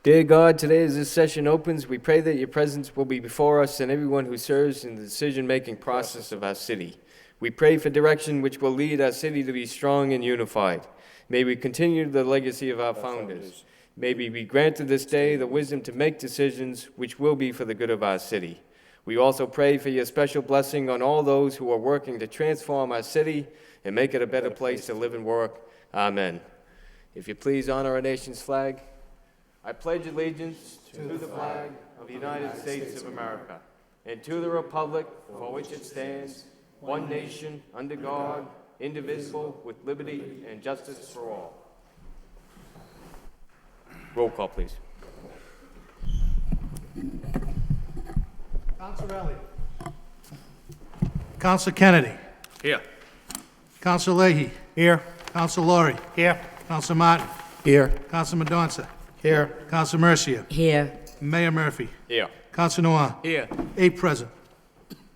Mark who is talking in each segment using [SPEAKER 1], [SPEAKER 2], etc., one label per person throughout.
[SPEAKER 1] Dear God, today as this session opens, we pray that your presence will be before us and everyone who serves in the decision-making process of our city. We pray for direction which will lead our city to be strong and unified. May we continue the legacy of our founders. May we be granted this day the wisdom to make decisions which will be for the good of our city. We also pray for your special blessing on all those who are working to transform our city and make it a better place to live and work. Amen. If you please honor our nation's flag. I pledge allegiance to the flag of the United States of America and to the republic for which it stands, one nation, under God, indivisible, with liberty and justice for all. Roll call, please.
[SPEAKER 2] Councilor Elliott. Councilor Kennedy.
[SPEAKER 3] Here.
[SPEAKER 2] Councilor Leahy.
[SPEAKER 3] Here.
[SPEAKER 2] Councilor Laurie.
[SPEAKER 3] Here.
[SPEAKER 2] Councilor Martin.
[SPEAKER 3] Here.
[SPEAKER 2] Councilor Mendonça.
[SPEAKER 3] Here.
[SPEAKER 2] Councilor Mercia.
[SPEAKER 4] Here.
[SPEAKER 2] Mayor Murphy.
[SPEAKER 1] Here.
[SPEAKER 2] Councilor Noir.
[SPEAKER 3] Here.
[SPEAKER 2] 8 present.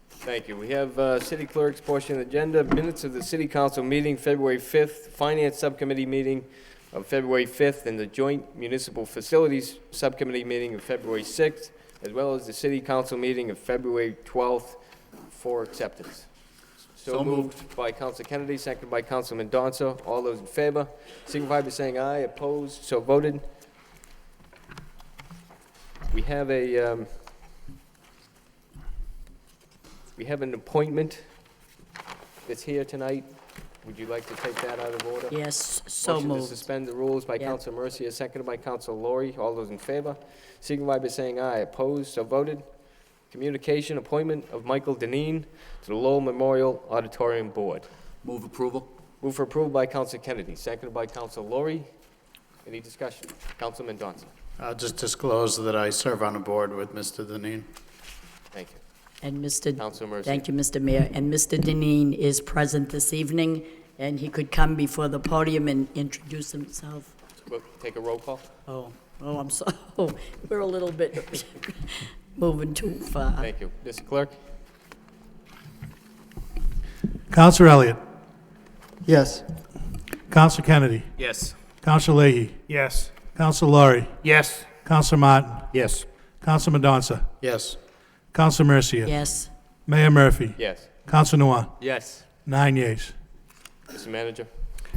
[SPEAKER 1] Thank you. We have city clerk's portion of the agenda, minutes of the city council meeting February 5th, finance subcommittee meeting of February 5th, and the joint municipal facilities subcommittee meeting of February 6th, as well as the city council meeting of February 12th for acceptance. So moved by Councilor Kennedy, seconded by Councilor Mendonça. All those in favor, signify by saying aye. Opposed, so voted. We have an appointment that's here tonight. Would you like to take that out of order?
[SPEAKER 4] Yes, so
[SPEAKER 1] Motion to
[SPEAKER 4] moved.
[SPEAKER 1] suspend the rules by
[SPEAKER 4] Yeah.
[SPEAKER 1] Councilor Mercia, seconded by Councilor Laurie. All those in favor, signify by saying aye. Opposed, so voted. Communication, appointment of Michael Deneen to the Lowell Memorial Auditorium Board.
[SPEAKER 3] Move approval.
[SPEAKER 1] Move for approval by Councilor Kennedy, seconded by Councilor Laurie. Any discussion? Councilor Mendonça.
[SPEAKER 5] I'll just disclose that I serve on a board with Mr. Deneen.
[SPEAKER 1] Thank you.
[SPEAKER 4] And Mr.
[SPEAKER 1] Councilor Mercia.
[SPEAKER 4] Thank you, Mr. Mayor. And Mr. Deneen is present this evening, and he could come before the podium and introduce himself.
[SPEAKER 1] We'll take a roll call.
[SPEAKER 4] Oh, I'm sorry. We're a little bit moving too far.
[SPEAKER 1] Thank you. Mr. Clerk?
[SPEAKER 2] Councilor Elliott.
[SPEAKER 6] Yes.
[SPEAKER 2] Councilor Kennedy.
[SPEAKER 3] Yes.
[SPEAKER 2] Councilor Leahy.
[SPEAKER 3] Yes.
[SPEAKER 2] Councilor Laurie.
[SPEAKER 3] Yes.
[SPEAKER 2] Councilor Martin.
[SPEAKER 3] Yes.
[SPEAKER 2] Councilor Mendonça.
[SPEAKER 5] Yes.
[SPEAKER 2] Councilor Mercia.
[SPEAKER 4] Yes.
[SPEAKER 2] Mayor Murphy.
[SPEAKER 1] Yes.
[SPEAKER 2] Councilor Noir.
[SPEAKER 1] Yes.
[SPEAKER 2] 9 yeas.
[SPEAKER 1] Mr. Manager?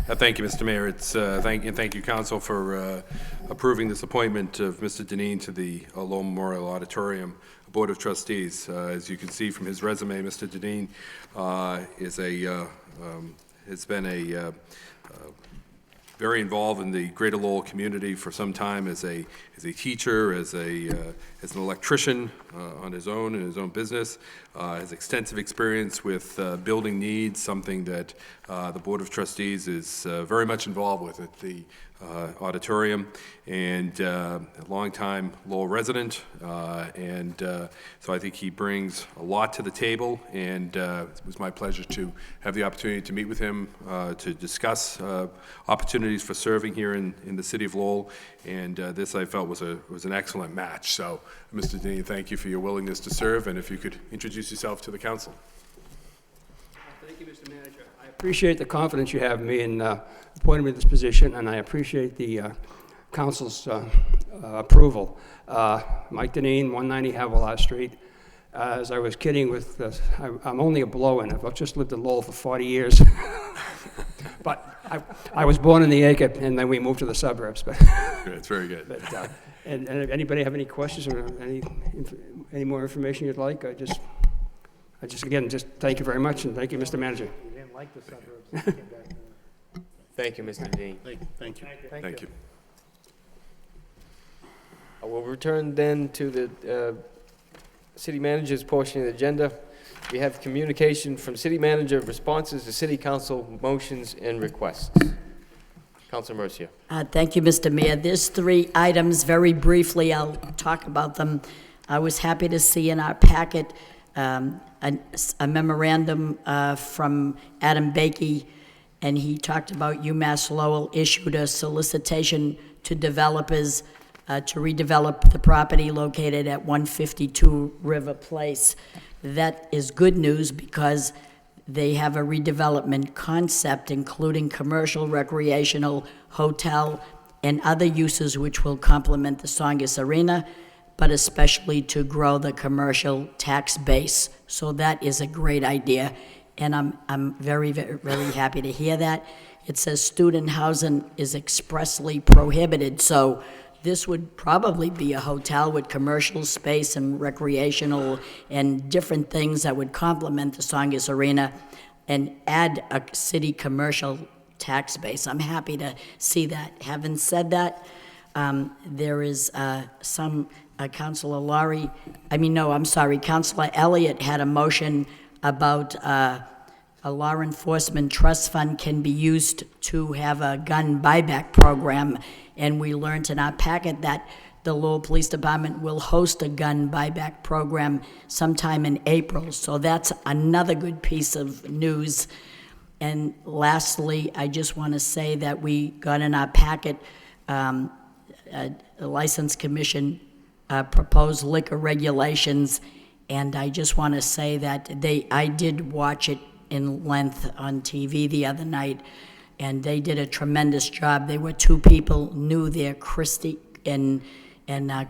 [SPEAKER 7] Thank you, Mr. Mayor. Thank you, Council, for approving this appointment of Mr. Deneen to the Lowell Memorial Auditorium Board of Trustees. As you can see from his resume, Mr. Deneen has been very involved in the Greater Lowell community for some time as a teacher, as an electrician on his own in his own business. Has extensive experience with building needs, something that the Board of Trustees is very much involved with at the auditorium, and a longtime Lowell resident, so I think he brings a lot to the table, and it was my pleasure to have the opportunity to meet with him to discuss opportunities for serving here in the city of Lowell, and this I felt was an excellent match. So, Mr. Deneen, thank you for your willingness to serve, and if you could introduce yourself to the council.
[SPEAKER 8] Thank you, Mr. Manager. I appreciate the confidence you have in me in appointing me to this position, and I appreciate the council's approval. Mike Deneen, 190 Havilah Street. As I was kidding with this, I'm only a blow-in. I've just lived in Lowell for 40 years. But I was born in the acre, and then we moved to the suburbs. But
[SPEAKER 7] It's very good.
[SPEAKER 8] And anybody have any questions or any more information you'd like? I just again, thank you very much, and thank you, Mr. Manager.
[SPEAKER 2] You didn't like the suburbs.
[SPEAKER 1] Thank you, Mr. Deneen.
[SPEAKER 5] Thank you.
[SPEAKER 7] Thank you.
[SPEAKER 1] I will return then to the city manager's portion of the agenda. We have communication from city manager, responses to city council motions and requests. Councilor Mercia.
[SPEAKER 4] Thank you, Mr. Mayor. There's 3 items. Very briefly, I'll talk about them. I was happy to see in our packet a memorandum from Adam Bakey, and he talked about UMass Lowell issued a solicitation to developers to redevelop the property located at 152 River Place. That is good news because they have a redevelopment concept including commercial, recreational, hotel, and other uses which will complement the Songus Arena, but especially to grow the commercial tax base. So that is a great idea, and I'm very, very, very happy to hear that. It says student housing is expressly prohibited, so this would probably be a hotel with commercial space and recreational and different things that would complement the Songus Arena and add a city commercial tax base. I'm happy to see that. Having said that, there is Councilor Elliott had a motion about a law enforcement trust fund can be used to have a gun buyback program, and we learned in our packet that the Lowell Police Department will host a gun buyback program sometime in April, so that's another good piece of news. And lastly, I just want to say that we got in our packet a License Commission proposed liquor regulations, and I just want to say that I did watch it in length on TV the other night, and they did a tremendous job. They were two people new there, Christy and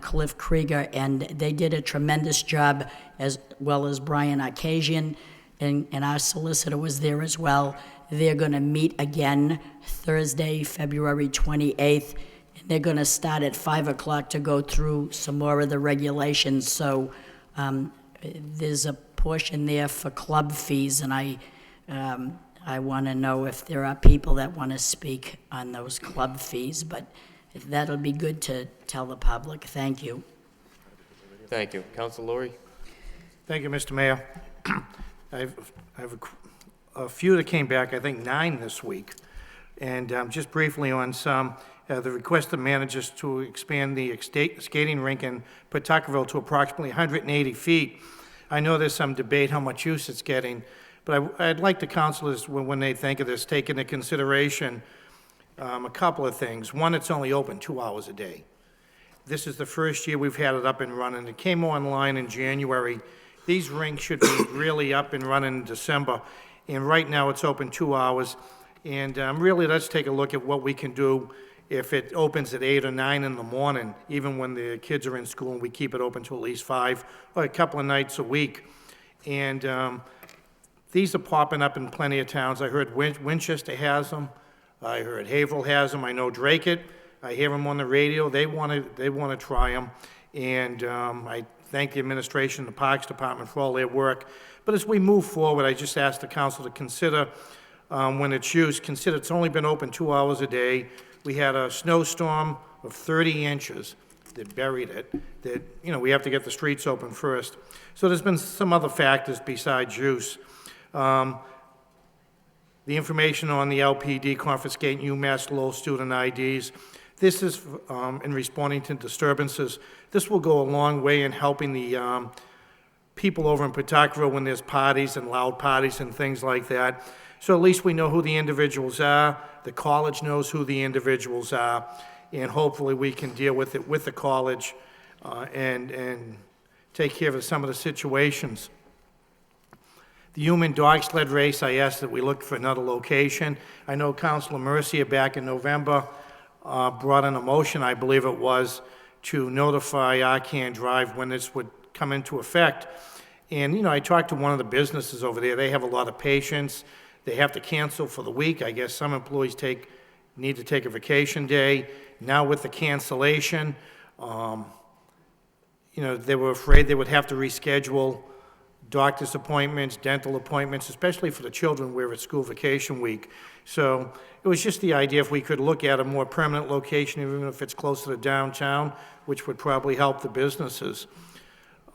[SPEAKER 4] Cliff Krieger, and they did a tremendous job, as well as Brian Arcasian, and our solicitor was there as well. They're going to meet again Thursday, February 28th, and they're going to start at 5 o'clock to go through some more of the regulations. So there's a portion there for club fees, and I want to know if there are people that want to speak on those club fees, but that'll be good to tell the public. Thank you.
[SPEAKER 1] Thank you. Councilor Laurie?
[SPEAKER 3] Thank you, Mr. Mayor. I have a few that came back, I think 9 this week. And just briefly on some, the request of managers to expand the skating rink in Pawtuckville to approximately 180 feet. I know there's some debate how much use it's getting, but I'd like the councilors, when they think of this, take into consideration a couple of things. One, it's only open 2 hours a day. This is the first year we've had it up and running. It came online in January. These rinks should be really up and running in December, and right now it's open 2 hours. And really, let's take a look at what we can do if it opens at 8 or 9 in the morning, even when the kids are in school, and we keep it open till at least 5 or a couple of nights a week. And these are popping up in plenty of towns. I heard Winchester has them. I heard Haverhill has them. I know Drake. I hear them on the radio. They want to try them. And I thank the administration, the Parks Department for all their work. But as we move forward, I just ask the council to consider, when it's used, consider it's only been open 2 hours a day. We had a snowstorm of 30 inches that buried it. That, we have to get the streets open first. So there's been some other factors besides use. The information on the LPD confiscating UMass Lowell student IDs. This is in responding to disturbances. This will go a long way in helping the people over in Pawtuckville when there's parties and loud parties and things like that. So at least we know who the individuals are. The college knows who the individuals are, and hopefully we can deal with it with the college and take care of some of the situations. The human dog sled race, I asked that we look for another location. I know Councilor Mercier back in November brought in a motion, I believe it was, to notify Arcan Drive when this would come into effect. And, I talked to one of the businesses over there. They have a lot of patience. They have to cancel for the week. I guess some employees need to take a vacation day. Now with the cancellation, they were afraid they would have to reschedule doctor's appointments, dental appointments, especially for the children where it's school vacation week. So it was just the idea if we could look at a more permanent location, even if it's closer to downtown, which would probably help the businesses.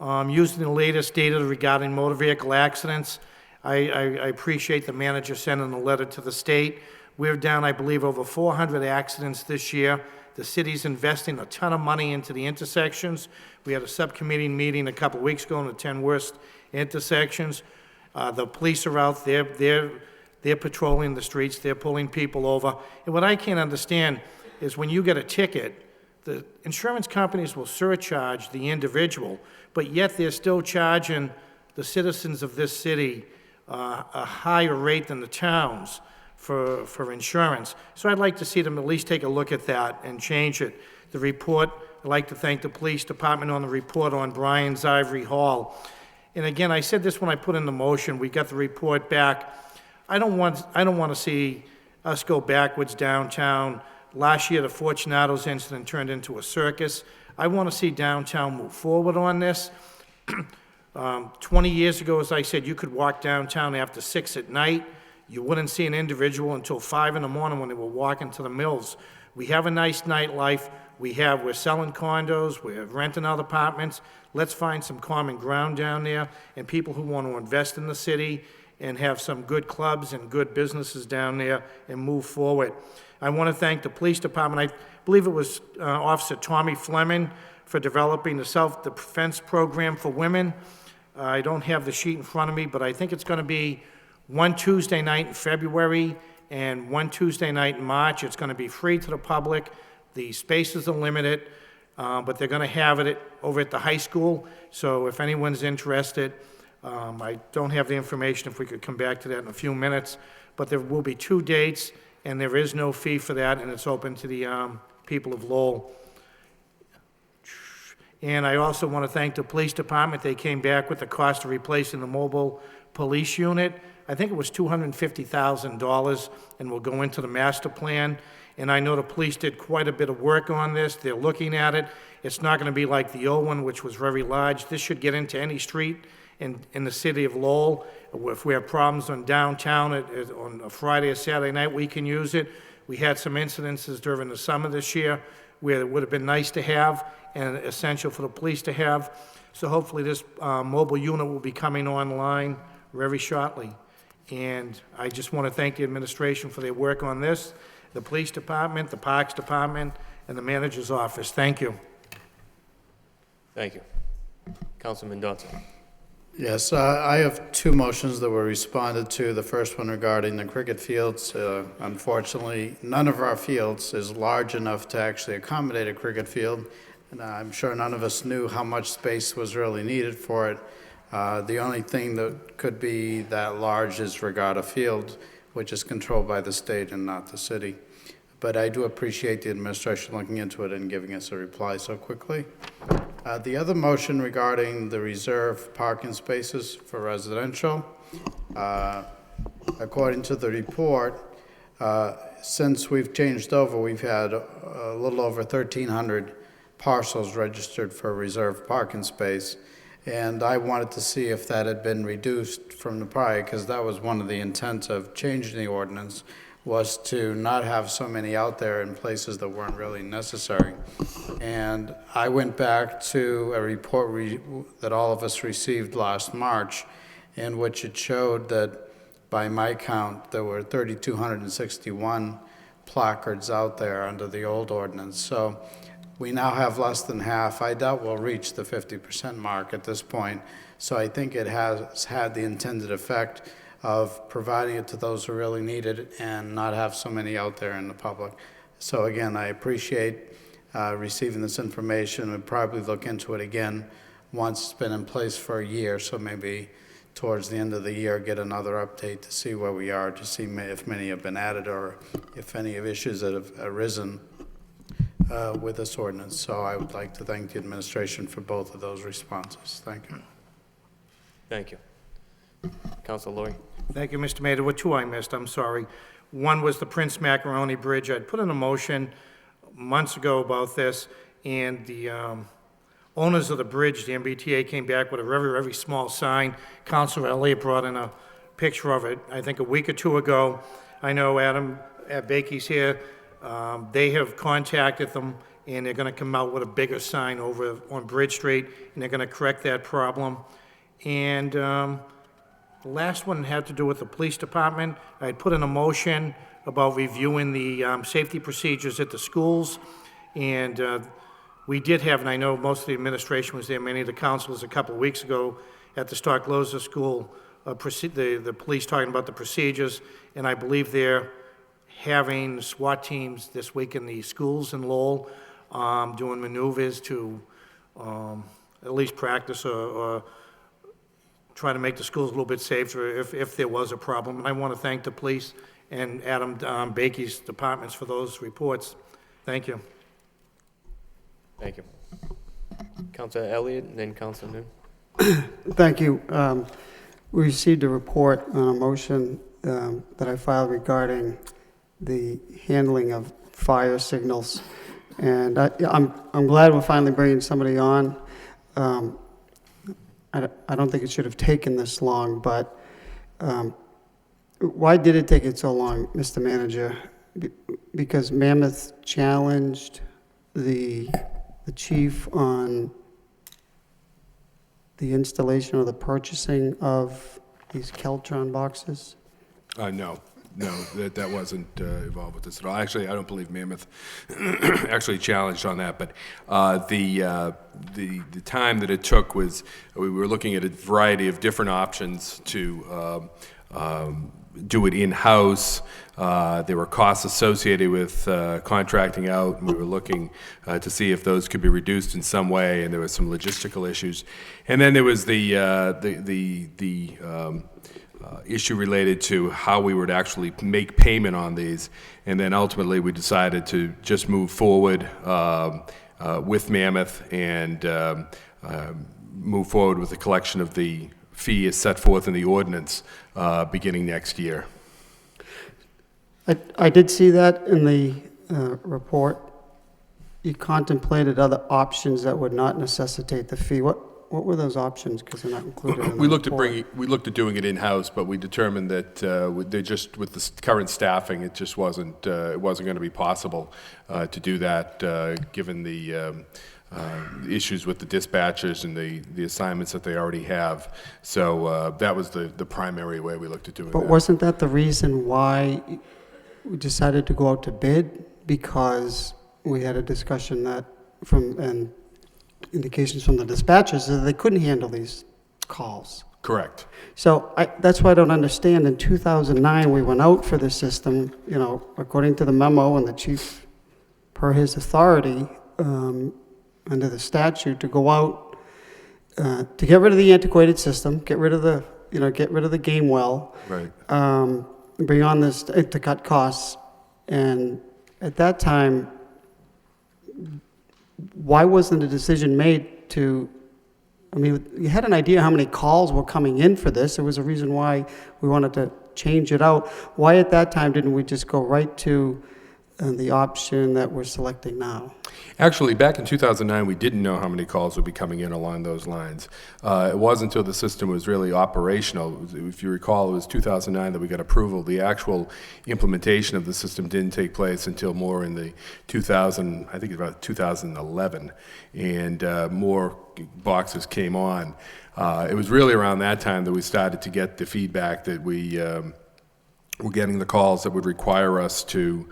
[SPEAKER 3] Using the latest data regarding motor vehicle accidents, I appreciate the manager sending a letter to the state. We're down, I believe, over 400 accidents this year. The city's investing a ton of money into the intersections. We had a subcommittee meeting a couple weeks ago on the 10 worst intersections. The police are out there. They're patrolling the streets. They're pulling people over. And what I can't understand is when you get a ticket, the insurance companies will surcharge the individual, but yet they're still charging the citizens of this city a higher rate than the towns. for insurance. So I'd like to see them at least take a look at that and change it. The report, I'd like to thank the police department on the report on Brian's Ivory Hall. And again, I said this when I put in the motion, we got the report back. I don't want to see us go backwards downtown. Last year, the Fortunatos incident turned into a circus. I want to see downtown move forward on this. 20 years ago, as I said, you could walk downtown after 6 at night. You wouldn't see an individual until 5 in the morning when they were walking to the mills. We have a nice nightlife. We're selling condos, we're renting out apartments. Let's find some common ground down there, and people who want to invest in the city and have some good clubs and good businesses down there and move forward. I want to thank the police department. I believe it was Officer Tommy Fleming for developing the self-defense program for women. I don't have the sheet in front of me, but I think it's going to be one Tuesday night in February and one Tuesday night in March. It's going to be free to the public. The spaces are limited, but they're going to have it over at the high school. So if anyone's interested, I don't have the information, if we could come back to that in a few minutes, but there will be 2 dates, and there is no fee for that, and it's open to the people of Lowell. And I also want to thank the police department. They came back with the cost of replacing the mobile police unit. I think it was $250,000, and will go into the master plan. And I know the police did quite a bit of work on this. They're looking at it. It's not going to be like the old one, which was very large. This should get into any street in the city of Lowell. If we have problems on downtown on a Friday or Saturday night, we can use it. We had some incidences during the summer this year where it would have been nice to have and essential for the police to have. So hopefully this mobile unit will be coming online very shortly. And I just want to thank the administration for their work on this, the police department, the parks department, and the manager's office. Thank you.
[SPEAKER 1] Thank you. Councilman Dodson.
[SPEAKER 5] Yes, I have 2 motions that were responded to. The first one regarding the cricket fields. Unfortunately, none of our fields is large enough to actually accommodate a cricket field, and I'm sure none of us knew how much space was really needed for it. The only thing that could be that large is Regatta Field, which is controlled by the state and not the city. But I do appreciate the administration looking into it and giving us a reply so quickly. The other motion regarding the reserve parking spaces for residential, according to the report, since we've changed over, we've had a little over 1,300 parcels registered for reserve parking space. And I wanted to see if that had been reduced from the prior, because that was one of the intents of changing the ordinance, was to not have so many out there in places that weren't really necessary. And I went back to a report that all of us received last March, in which it showed that, by my count, there were 3,261 placards out there under the old ordinance. So we now have less than half. I doubt we'll reach the 50% mark at this point. So I think it has had the intended effect of providing it to those who really need it and not have so many out there in the public. So again, I appreciate receiving this information. We'll probably look into it again once it's been in place for a year. So maybe towards the end of the year, get another update to see where we are, to see if many have been added or if any of issues that have arisen with this ordinance. So I would like to thank the administration for both of those responses. Thank you.
[SPEAKER 1] Thank you. Council Lori.
[SPEAKER 3] Thank you, Mr. Mayor. There were 2 I missed, I'm sorry. One was the Prince Macaroni Bridge. I'd put in a motion months ago about this, and the owners of the bridge, the MBTA, came back with a very, very small sign. Councilor Elliott brought in a picture of it, I think a week or 2 ago. I know Adam Bakey's here. They have contacted them, and they're going to come out with a bigger sign over on Bridge Street, and they're going to correct that problem. And the last one had to do with the police department. I put in a motion about reviewing the safety procedures at the schools, and we did have, and I know most of the administration was there, many of the councilors a couple of weeks ago at the Stark-Loza School, the police talking about the procedures, and I believe they're having SWAT teams this week in the schools in Lowell, doing maneuvers to at least practice or try to make the schools a little bit safer if there was a problem. And I want to thank the police and Adam Bakey's departments for those reports. Thank you.
[SPEAKER 1] Thank you. Councilor Elliott and then Councilor Noon.
[SPEAKER 6] Thank you. We received a report on a motion that I filed regarding the handling of fire signals. And I'm glad we're finally bringing somebody on. I don't think it should have taken this long, but why did it take it so long, Mr. Manager? Because Mammoth challenged the chief on the installation or the purchasing of these Keltron boxes?
[SPEAKER 7] No, that wasn't involved with this at all. Actually, I don't believe Mammoth actually challenged on that, but the time that it took was, we were looking at a variety of different options to do it in-house. There were costs associated with contracting out, and we were looking to see if those could be reduced in some way, and there were some logistical issues. And then there was the issue related to how we would actually make payment on these, and then ultimately we decided to just move forward with Mammoth and move forward with the collection of the fee as set forth in the ordinance beginning next year.
[SPEAKER 6] I did see that in the report. You contemplated other options that would not necessitate the fee. What were those options? Because they're not included in the
[SPEAKER 7] We looked
[SPEAKER 6] report.
[SPEAKER 7] at doing it in-house, but we determined that with the current staffing, it just wasn't going to be possible to do that, given the issues with the dispatchers and the assignments that they already have. So that was the primary way we looked at doing that.
[SPEAKER 6] But wasn't that the reason why we decided to go out to bid? Because we had a discussion that and indications from the dispatchers that they couldn't handle these calls.
[SPEAKER 7] Correct.
[SPEAKER 6] So that's why I don't understand. In 2009, we went out for the system, according to the memo and the chief, per his authority, under the statute, to go out to get rid of the antiquated system, get rid of the game well,
[SPEAKER 7] Right.
[SPEAKER 6] bring on this to cut costs. And at that time, why wasn't a decision made to, you had an idea how many calls were coming in for this. There was a reason why we wanted to change it out. Why at that time didn't we just go right to the option that we're selecting now?
[SPEAKER 7] Actually, back in 2009, we didn't know how many calls would be coming in along those lines. It wasn't until the system was really operational. If you recall, it was 2009 that we got approval. The actual implementation of the system didn't take place until more in the I think about 2011, and more boxes came on. It was really around that time that we started to get the feedback that we were getting the calls that would require us to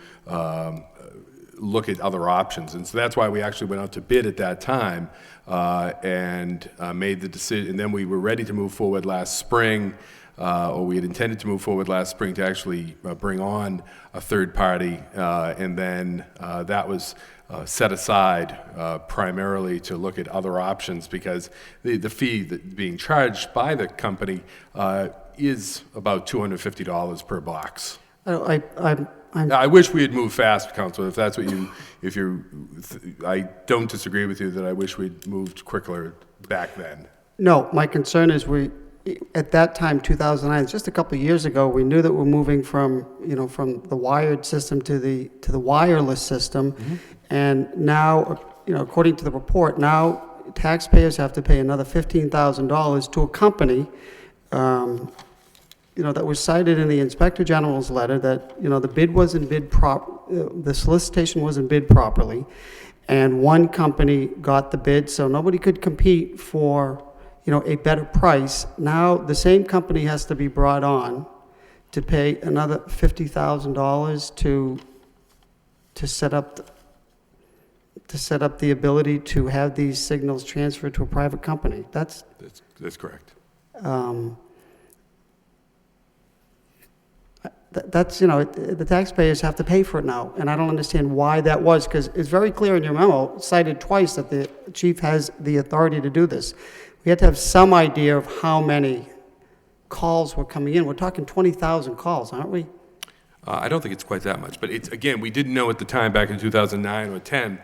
[SPEAKER 7] look at other options. And so that's why we actually went out to bid at that time and made the decision. And then we were ready to move forward last spring, or we had intended to move forward last spring to actually bring on a third party. And then that was set aside primarily to look at other options, because the fee that being charged by the company is about $250 per box. I wish we had moved fast, Councilor, if that's what I don't disagree with you that I wish we'd moved quicker back then.
[SPEAKER 6] No, my concern is at that time, 2009, just a couple of years ago, we knew that we're moving from the wired system to the wireless system. Mm-hmm. And now, according to the report, now taxpayers have to pay another $15,000 to a company, that was cited in the Inspector General's letter that, the bid wasn't the solicitation wasn't bid properly, and one company got the bid, so nobody could compete for, a better price. Now, the same company has to be brought on to pay another $50,000 to set up the ability to have these signals transferred to a private company. That's
[SPEAKER 7] correct.
[SPEAKER 6] That's, the taxpayers have to pay for it now, and I don't understand why that was, because it's very clear in your memo, cited twice, that the chief has the authority to do this. We had to have some idea of how many calls were coming in. We're talking 20,000 calls, aren't we?
[SPEAKER 7] I don't think it's quite that much, but it's, again, we didn't know at the time, back in 2009 or 10,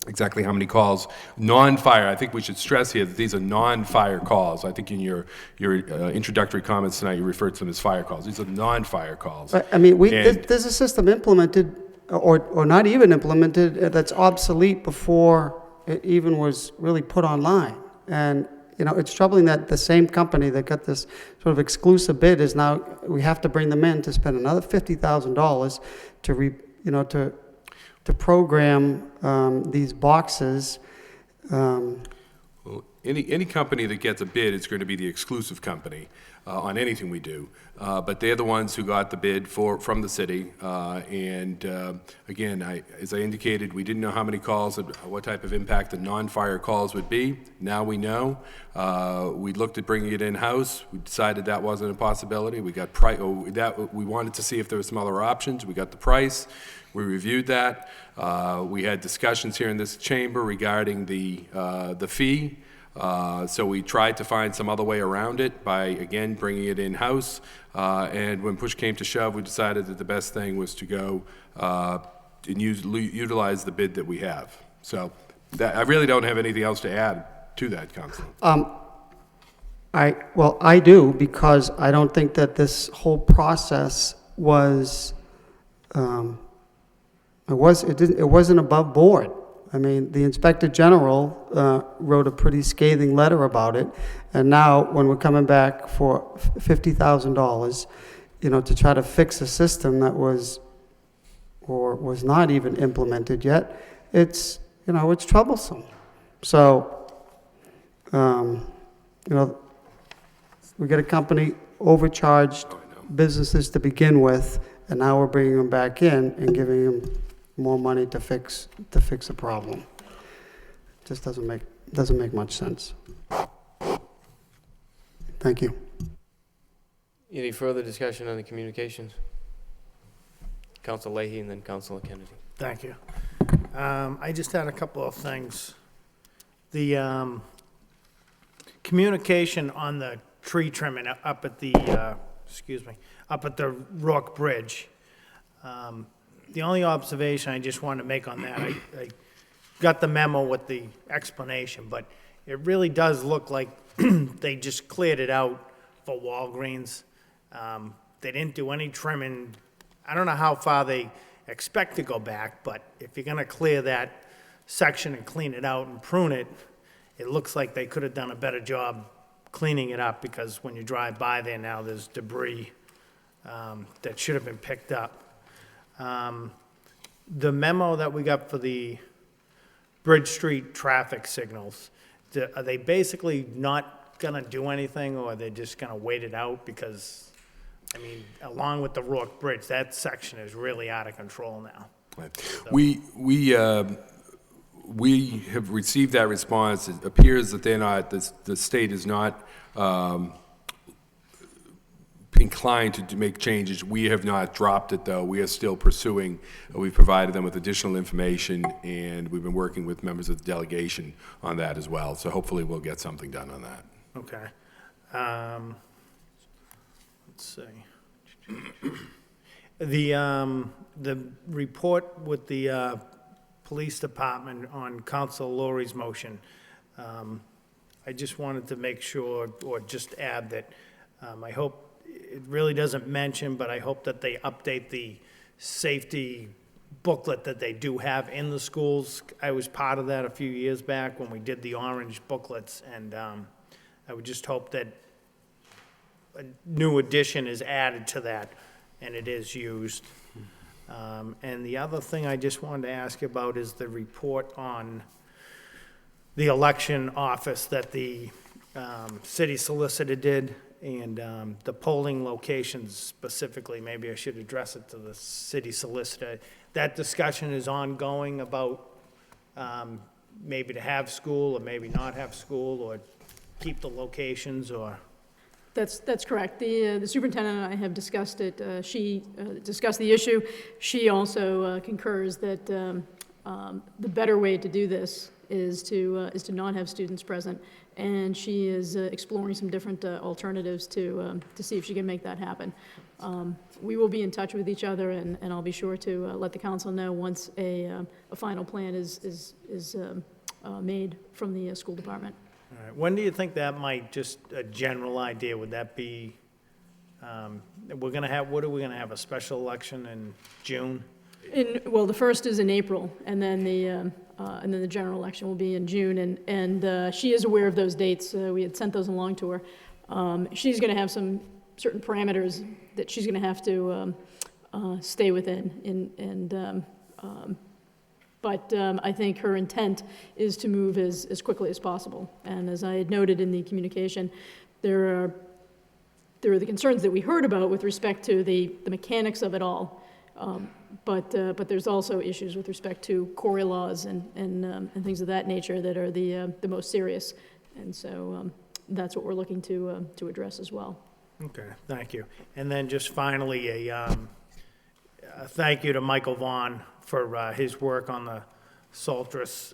[SPEAKER 7] exactly how many calls, non-fire. I think we should stress here that these are non-fire calls. I think in your introductory comments tonight, you referred to them as fire calls. These are non-fire calls.
[SPEAKER 6] I mean,
[SPEAKER 7] And-
[SPEAKER 6] there's a system implemented, or not even implemented, that's obsolete before it even was really put online. And, you know, it's troubling that the same company that got this sort of exclusive bid is now, we have to bring them in to spend another $50,000 to program these boxes.
[SPEAKER 7] Well, any company that gets a bid is going to be the exclusive company on anything we do. But they're the ones who got the bid from the city. Again, as I indicated, we didn't know how many calls, what type of impact the non-fire calls would be. Now we know. We looked at bringing it in-house. We decided that wasn't a possibility. We got we wanted to see if there were some other options. We got the price. We reviewed that. We had discussions here in this chamber regarding the fee. So we tried to find some other way around it by, again, bringing it in-house. And when push came to shove, we decided that the best thing was to go and utilize the bid that we have. So I really don't have anything else to add to that, Councilor.
[SPEAKER 6] Well, I do, because I don't think that this whole process was, it wasn't above board. I mean, the Inspector General wrote a pretty scathing letter about it, and now when we're coming back for $50,000, you know, to try to fix a system that was not even implemented yet, it's, you know, it's troublesome. So, you know, we got a company overcharged businesses to begin with, and now we're bringing them back in and giving them more money to fix a problem. Just doesn't make much sense. Thank you.
[SPEAKER 1] Any further discussion on the communications? Council Leahy and then Councilor Kennedy.
[SPEAKER 3] Thank you. I just had a couple of things. The communication on the tree trimming up at the, up at the Rourke Bridge. The only observation I just wanted to make on that, I got the memo with the explanation, but it really does look like they just cleared it out for Walgreens. They didn't do any trimming. I don't know how far they expect to go back, but if you're gonna clear that section and clean it out and prune it, it looks like they could have done a better job cleaning it up, because when you drive by there now, there's debris that should have been picked up. The memo that we got for the Bridge Street traffic signals, are they basically not gonna do anything, or are they just gonna wait it out? Because, I mean, along with the Rourke Bridge, that section is really out of control now.
[SPEAKER 7] We have received that response. It appears that they're not, the state is not inclined to make changes. We have not dropped it, though. We are still pursuing. We've provided them with additional information, and we've been working with members of the delegation on that as well. So hopefully we'll get something done on that.
[SPEAKER 3] Okay. Let's see. The report with the police department on Council Lowry's motion, I just wanted to make sure, or just add that I hope, it really doesn't mention, but I hope that they update the safety booklet that they do have in the schools. I was part of that a few years back when we did the orange booklets, and I would just hope that a new addition is added to that, and it is used. And the other thing I just wanted to ask about is the report on the election office that the city solicitor did, and the polling locations specifically. Maybe I should address it to the city solicitor. That discussion is ongoing about maybe to have school or maybe not have school, or keep the locations, or...
[SPEAKER 9] That's correct. The superintendent and I have discussed it. She discussed the issue. She also concurs that the better way to do this is to not have students present, and she is exploring some different alternatives to see if she can make that happen. We will be in touch with each other, and I'll be sure to let the council know once a final plan is made from the school department.
[SPEAKER 10] All right. When do you think that might, just a general idea, would that be, we're gonna have, what are we gonna have, a special election in June?
[SPEAKER 9] Well, the first is in April, and then the general election will be in June, and she is aware of those dates. We had sent those along to her. She's going to have some certain parameters that she's going to have to stay within, but I think her intent is to move as quickly as possible. And as I had noted in the communication, there are the concerns that we heard about with respect to the mechanics of it all. But there's also issues with respect to quarry laws and things of that nature that are the most serious. And so that's what we're looking to address as well.
[SPEAKER 10] Okay, thank you. And then just finally, a thank you to Michael Vaughn for his work on the Saltris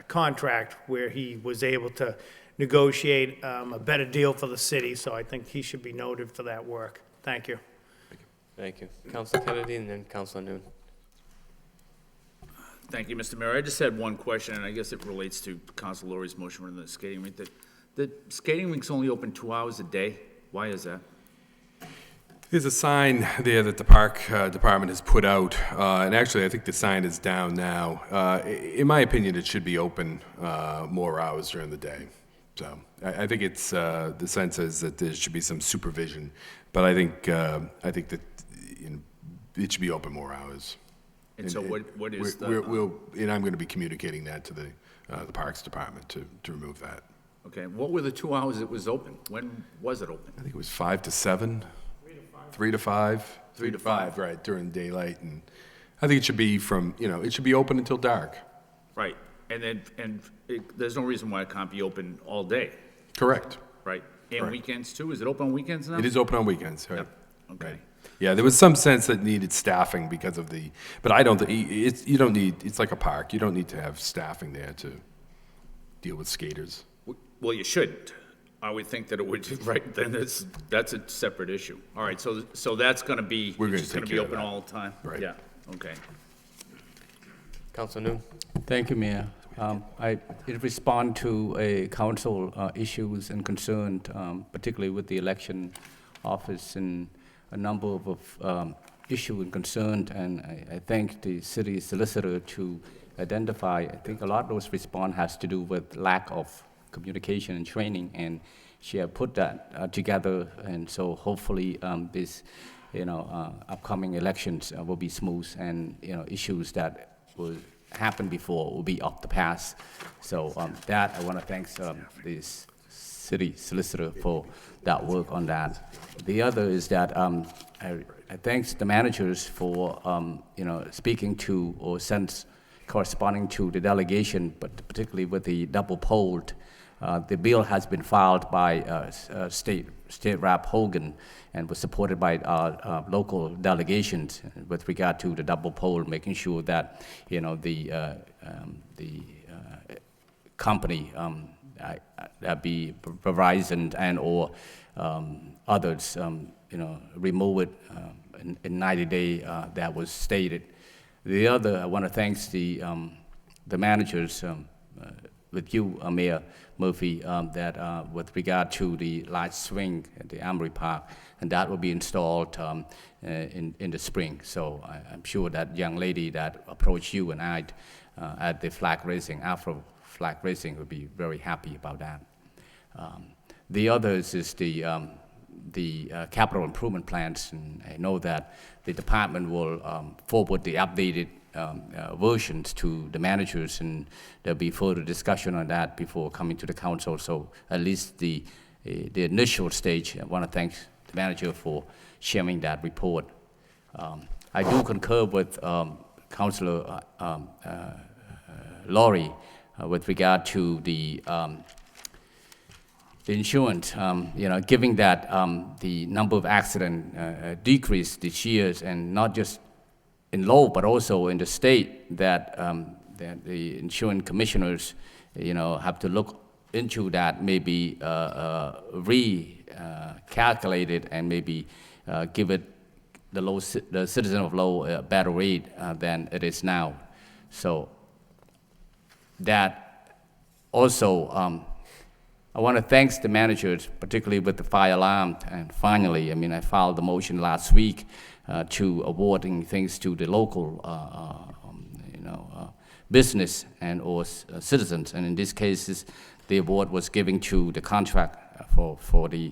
[SPEAKER 10] contract, where he was able to negotiate a better deal for the city, so I think he should be noted for that work. Thank you.
[SPEAKER 1] Thank you. Councilor Kennedy and then Councilor Noon.
[SPEAKER 11] Thank you, Mr. Mayor. I just had one question, and I guess it relates to Council Lori's motion for the skating rink. The skating rink's only open 2 hours a day. Why is that?
[SPEAKER 7] There's a sign there that the park department has put out, and actually I think the sign is down now. In my opinion, it should be open more hours during the day. So I think it's the sense is that there should be some supervision, but I think that it should be open more hours.
[SPEAKER 11] And so what is
[SPEAKER 7] and I'm going to be communicating that to the Parks Department to remove that.
[SPEAKER 11] Okay, what were the 2 hours it was open? When was it open?
[SPEAKER 7] I think it was 5 to 7. 3 to 5.
[SPEAKER 11] 3 to 5.
[SPEAKER 7] Right, during daylight, and I think it should be it should be open until dark.
[SPEAKER 11] Right, there's no reason why it can't be open all day,
[SPEAKER 7] Correct.
[SPEAKER 11] right? And
[SPEAKER 7] Correct.
[SPEAKER 11] weekends too? Is it open on weekends now?
[SPEAKER 7] It is open on weekends, right?
[SPEAKER 11] Yep. Okay.
[SPEAKER 7] Right. Yeah, there was some sense that needed staffing because of but I don't think, it's like a park. You don't need to have staffing there to deal with skaters.
[SPEAKER 11] Well, you shouldn't. I would think that it would, right, then that's a separate issue. All right, so that's gonna be,
[SPEAKER 7] We're gonna
[SPEAKER 11] it's just gonna
[SPEAKER 7] take
[SPEAKER 11] be
[SPEAKER 7] care of
[SPEAKER 11] open
[SPEAKER 7] that.
[SPEAKER 11] all the time?
[SPEAKER 7] Right.
[SPEAKER 11] Yeah, okay.
[SPEAKER 1] Councilor Noon.
[SPEAKER 12] Thank you, Mayor. It respond to a council issues and concern, particularly with the election office and a number of issue and concern, and I thank the city solicitor to identify. I think a lot of those response has to do with lack of communication and training, and she have put that together, and so hopefully this, upcoming elections will be smooth, and issues that will happen before will be off the past. So that I want to thank this city solicitor for that work on that. The other is that I thank the managers for speaking to or corresponding to the delegation, but particularly with the double polled. The bill has been filed by State Rep. Hogan and was supported by local delegations with regard to the double poll, making sure that the company, be Verizon and or others, remove it in 90 days. That was stated. The other, I want to thank the managers with you, Mayor Murphy, that with regard to the large swing at the Amory Park, and that will be installed in the spring. So I'm sure that young lady that approached you and I at the flag raising, Afro flag raising, will be very happy about that. The others is the capital improvement plans, and I know that the department will forward the updated versions to the managers, and there'll be further discussion on that before coming to the council. So at least the initial stage, I want to thank the manager for sharing that report. I do concur with Councilor Lori with regard to the insurance, given that the number of accidents decreased this year, and not just in Lowell, but also in the state, that that the insurance commissioners, have to look into that, maybe recalculate it and maybe give it the citizen of Lowell a better rate than it is now. So that also, I want to thank the managers, particularly with the fire alarm. And finally, I filed the motion last week to awarding things to the local, business and or citizens. And in this case, the award was given to the contract for the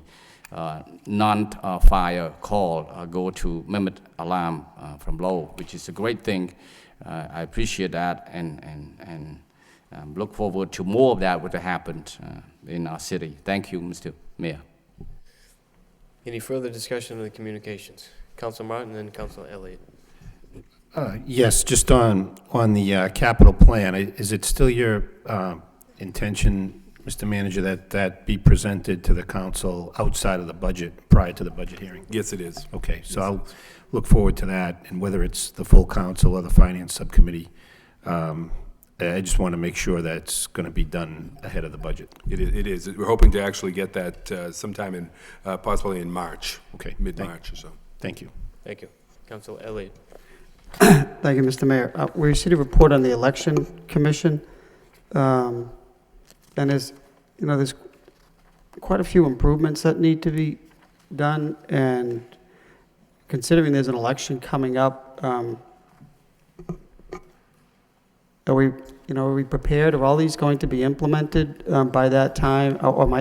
[SPEAKER 12] non-fire call go to Mehmet Alarm from Lowell, which is a great thing. I appreciate that and look forward to more of that would have happened in our city. Thank you, Mr. Mayor.
[SPEAKER 1] Any further discussion on the communications? Council Martin and Council Elliott.
[SPEAKER 13] Yes, just on the capital plan, is it still your intention, Mr. Manager, that be presented to the council outside of the budget, prior to the budget hearing?
[SPEAKER 7] Yes, it is.
[SPEAKER 13] Okay, so I'll look forward to that, and whether it's the full council or the finance subcommittee, I just want to make sure that's going to be done ahead of the budget.
[SPEAKER 7] It is. We're hoping to actually get that sometime in, possibly in March.
[SPEAKER 13] Okay.
[SPEAKER 7] Mid-March or so.
[SPEAKER 13] Thank you.
[SPEAKER 1] Thank you. Council Elliott.
[SPEAKER 6] Thank you, Mr. Mayor. We received a report on the Election Commission, and there's quite a few improvements that need to be done, and considering there's an election coming up, are we prepared? Are all these going to be implemented by that time?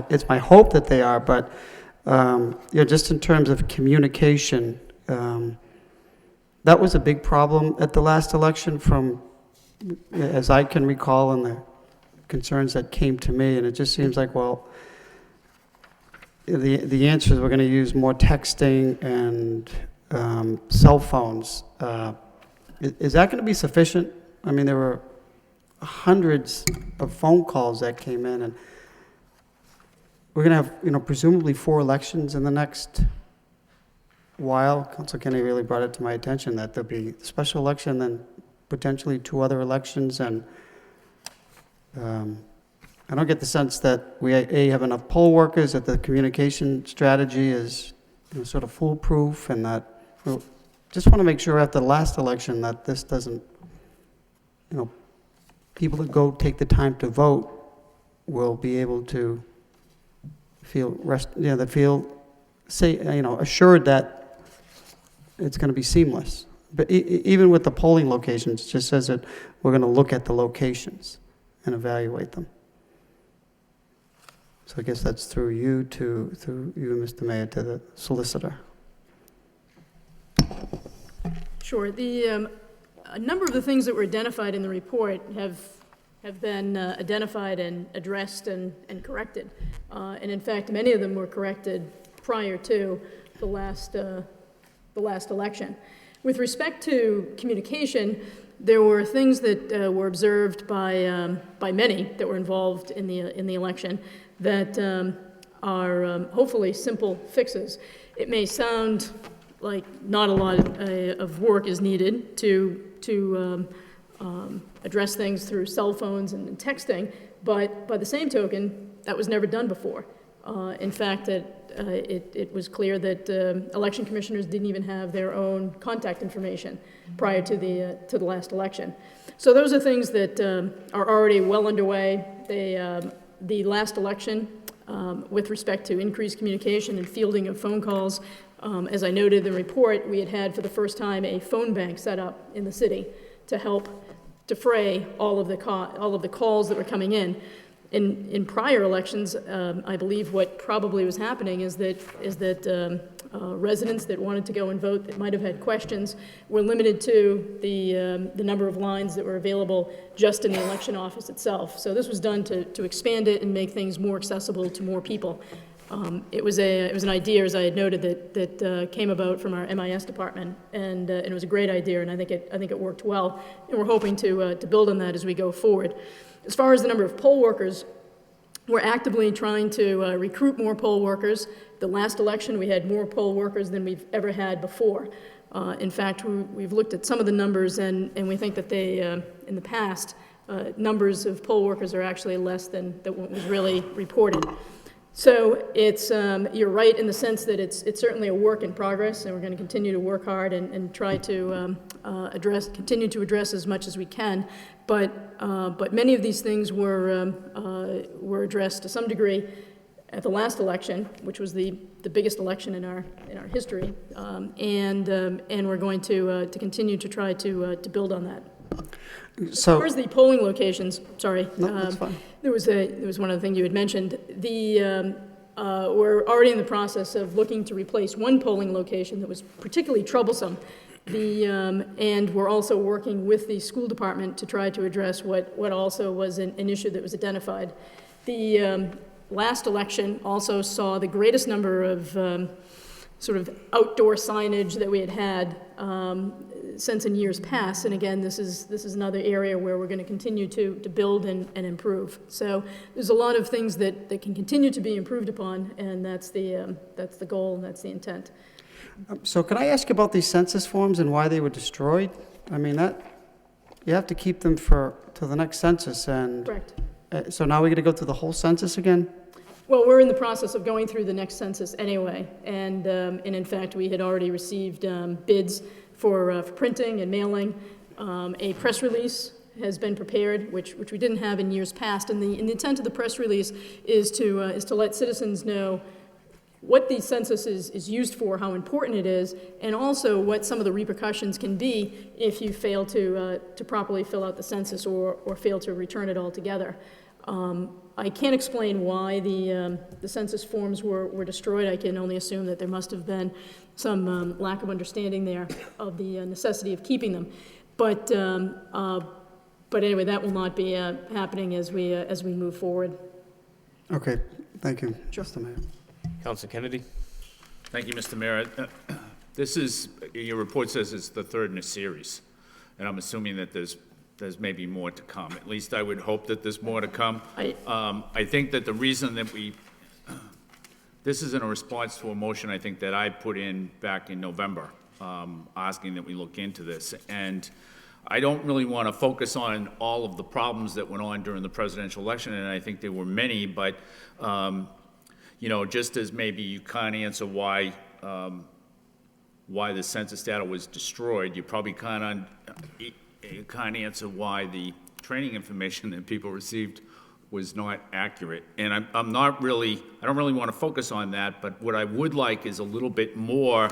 [SPEAKER 6] It's my hope that they are, but just in terms of communication, that was a big problem at the last election from, as I can recall, and the concerns that came to me, and it just seems like, well, the answer is we're going to use more texting and cell phones. Is that going to be sufficient? There were hundreds of phone calls that came in, and we're going to have, presumably 4 elections in the next while. Council Kennedy really brought it to my attention that there'll be a special election, then potentially 2 other elections, and I don't get the sense that we have enough poll workers, that the communication strategy is sort of foolproof, and that just want to make sure after the last election that this doesn't, people that go take the time to vote will be able to feel assured that it's going to be seamless. But even with the polling locations, it just says that we're going to look at the locations and evaluate them. So I guess that's through you, Mr. Mayor, to the solicitor.
[SPEAKER 9] Sure. A number of the things that were identified in the report have been identified and addressed and corrected. And in fact, many of them were corrected prior to the last election. With respect to communication, there were things that were observed by many that were involved in the election that are hopefully simple fixes. It may sound like not a lot of work is needed to address things through cell phones and texting, but by the same token, that was never done before. In fact, it was clear that election commissioners didn't even have their own contact information prior to the last election. So those are things that are already well underway. The last election, with respect to increased communication and fielding of phone calls, as I noted in the report, we had for the first time a phone bank set up in the city to help defray all of the calls that were coming in. In prior elections, I believe what probably was happening is that residents that wanted to go and vote that might have had questions were limited to the number of lines that were available just in the election office itself. So this was done to expand it and make things more accessible to more people. It was an idea, as I had noted, that came about from our MIS department, and it was a great idea, and I think it worked well, and we're hoping to build on that as we go forward. As far as the number of poll workers, we're actively trying to recruit more poll workers. The last election, we had more poll workers than we've ever had before. In fact, we've looked at some of the numbers, and we think that they, in the past, numbers of poll workers are actually less than what was really reported. So it's, you're right in the sense that it's certainly a work in progress, and we're going to continue to work hard and try to continue to address as much as we can. But many of these things were addressed to some degree at the last election, which was the biggest election in our history, and we're going to continue to try to build on that. As far as the polling locations, sorry,
[SPEAKER 6] No, that's fine.
[SPEAKER 9] there was one other thing you had mentioned. We're already in the process of looking to replace one polling location that was particularly troublesome. And we're also working with the school department to try to address what also was an issue that was identified. The last election also saw the greatest number of sort of outdoor signage that we had since in years past. And again, this is another area where we're going to continue to build and improve. So there's a lot of things that can continue to be improved upon, and that's the goal and that's the intent.
[SPEAKER 6] So can I ask you about these census forms and why they were destroyed? I mean, you have to keep them till the next census, and
[SPEAKER 9] Correct.
[SPEAKER 6] So now we're going to go through the whole census again?
[SPEAKER 9] Well, we're in the process of going through the next census anyway, and in fact, we had already received bids for printing and mailing. A press release has been prepared, which we didn't have in years past, and the intent of the press release is to let citizens know what the census is used for, how important it is, and also what some of the repercussions can be if you fail to properly fill out the census or fail to return it altogether. I can't explain why the census forms were destroyed. I can only assume that there must have been some lack of understanding there of the necessity of keeping them. But anyway, that will not be happening as we move forward.
[SPEAKER 6] Okay, thank you, Mr. Mayor.
[SPEAKER 1] Councilor Kennedy?
[SPEAKER 11] Thank you, Mr. Mayor. This is, your report says it's the third in a series, and I'm assuming that there's maybe more to come. At least I would hope that there's more to come. I think that the reason that this is in a response to a motion I think that I put in back in November, asking that we look into this. And I don't really want to focus on all of the problems that went on during the presidential election, and I think there were many, but you know, just as maybe you can't answer why the census data was destroyed, you probably can't answer why the training information that people received was not accurate. And I don't really want to focus on that, but what I would like is a little bit more,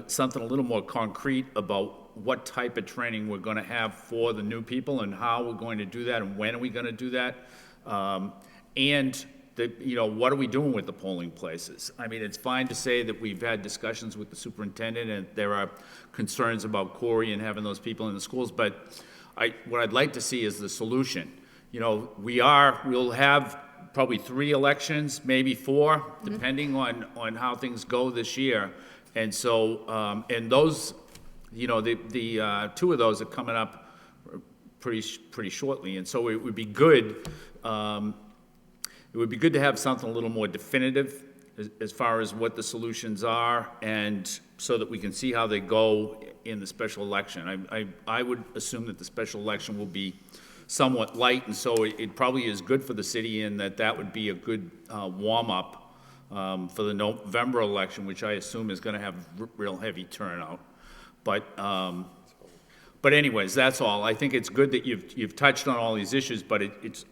[SPEAKER 11] something a little more concrete about what type of training we're going to have for the new people and how we're going to do that and when are we going to do that. And you know, what are we doing with the polling places? I mean, it's fine to say that we've had discussions with the superintendent and there are concerns about Corey and having those people in the schools, but what I'd like to see is the solution. You know, we'll have probably 3 elections, maybe 4, depending on how things go this year. And so, and those, you know, the 2 of those are coming up pretty shortly. And so it would be good, to have something a little more definitive as far as what the solutions are, and so that we can see how they go in the special election. I would assume that the special election will be somewhat light, and so it probably is good for the city in that would be a good warm-up for the November election, which I assume is going to have real heavy turnout. But anyways, that's all. I think it's good that you've touched on all these issues, but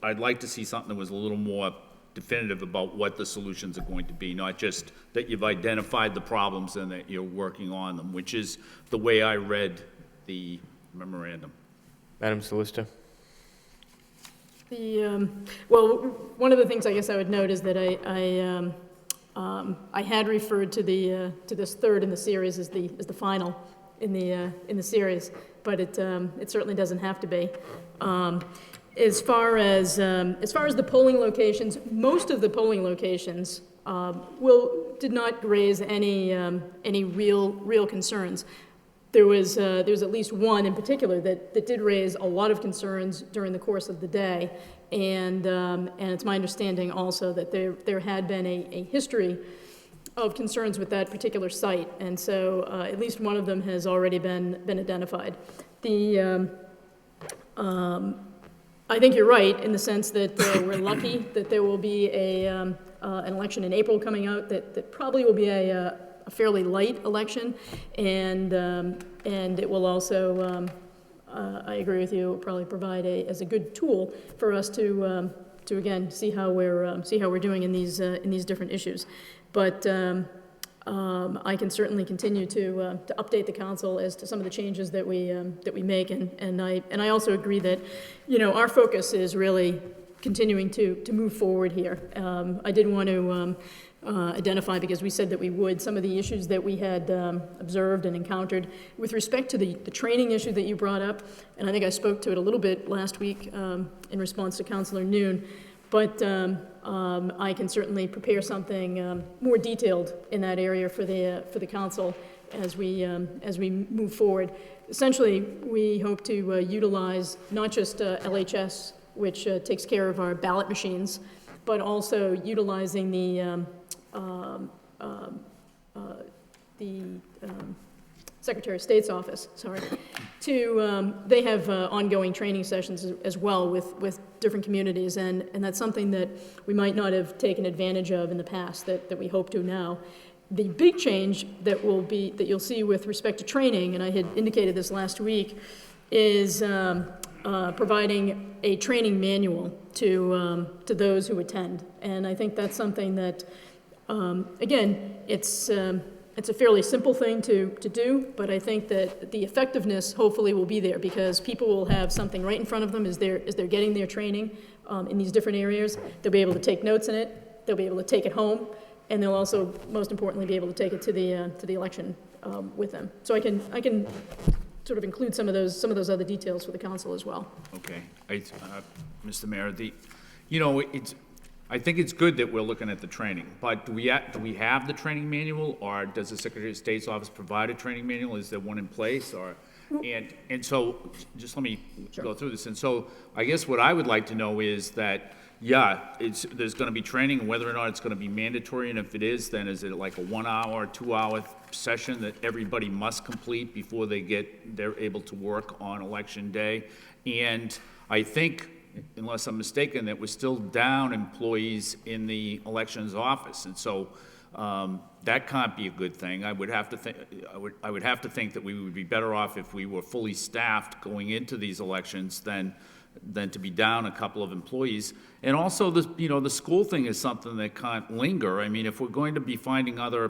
[SPEAKER 11] I'd like to see something that was a little more definitive about what the solutions are going to be, not just that you've identified the problems and that you're working on them, which is the way I read the memorandum.
[SPEAKER 1] Madam Solicitor?
[SPEAKER 9] Well, one of the things I guess I would note is that I had referred to this third in the series as the final in the series, but it certainly doesn't have to be. As far as the polling locations, most of the polling locations did not raise any real concerns. There was at least one in particular that did raise a lot of concerns during the course of the day, and it's my understanding also that there had been a history of concerns with that particular site, and so at least one of them has already been identified. I think you're right in the sense that we're lucky that there will be an election in April coming out that probably will be a fairly light election, and it will also, I agree with you, it will probably provide as a good tool for us to again see how we're doing in these different issues. But I can certainly continue to update the council as to some of the changes that we make, and I also agree that, you know, our focus is really continuing to move forward here. I did want to identify, because we said that we would, some of the issues that we had observed and encountered with respect to the training issue that you brought up, and I think I spoke to it a little bit last week in response to Councilor Noon. But I can certainly prepare something more detailed in that area for the council as we move forward. Essentially, we hope to utilize not just LHS, which takes care of our ballot machines, but also utilizing the Secretary of State's office, they have ongoing training sessions as well with different communities, and that's something that we might not have taken advantage of in the past that we hope to now. The big change that you'll see with respect to training, and I had indicated this last week, is providing a training manual to those who attend, and I think that's something that, again, it's a fairly simple thing to do, but I think that the effectiveness hopefully will be there because people will have something right in front of them as they're getting their training in these different areas. They'll be able to take notes in it. They'll be able to take it home, and they'll also, most importantly, be able to take it to the election with them. So I can sort of include some of those other details for the council as well.
[SPEAKER 11] Okay, Mr. Mayor, I think it's good that we're looking at the training, but do we have the training manual, or does the Secretary of State's office provide a training manual? Is there one in place, or, and so, just let me go through this. And so, I guess what I would like to know is that, yeah, there's gonna be training, and whether or not it's gonna be mandatory, and if it is, then is it like a 1 hour, 2 hour session that everybody must complete before they're able to work on election day? And I think, unless I'm mistaken, that we're still down employees in the elections office, and so that can't be a good thing. I would have to think that we would be better off if we were fully staffed going into these elections than to be down a couple of employees. And also, the school thing is something that can't linger. I mean, if we're going to be finding other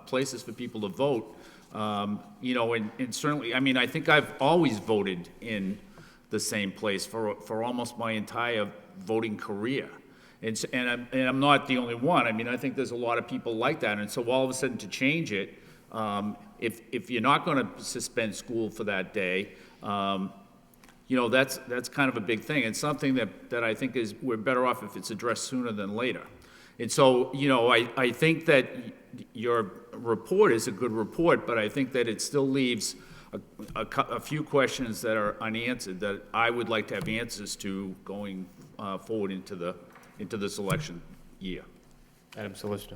[SPEAKER 11] places for people to vote, and certainly, I mean, I think I've always voted in the same place for almost my entire voting career. And I'm not the only one. I mean, I think there's a lot of people like that. And so all of a sudden to change it, if you're not going to suspend school for that day, that's kind of a big thing. And something that I think we're better off if it's addressed sooner than later. And so, I think that your report is a good report, but I think that it still leaves a few questions that are unanswered that I would like to have answers to going forward into this election year.
[SPEAKER 1] Madam Solicitor.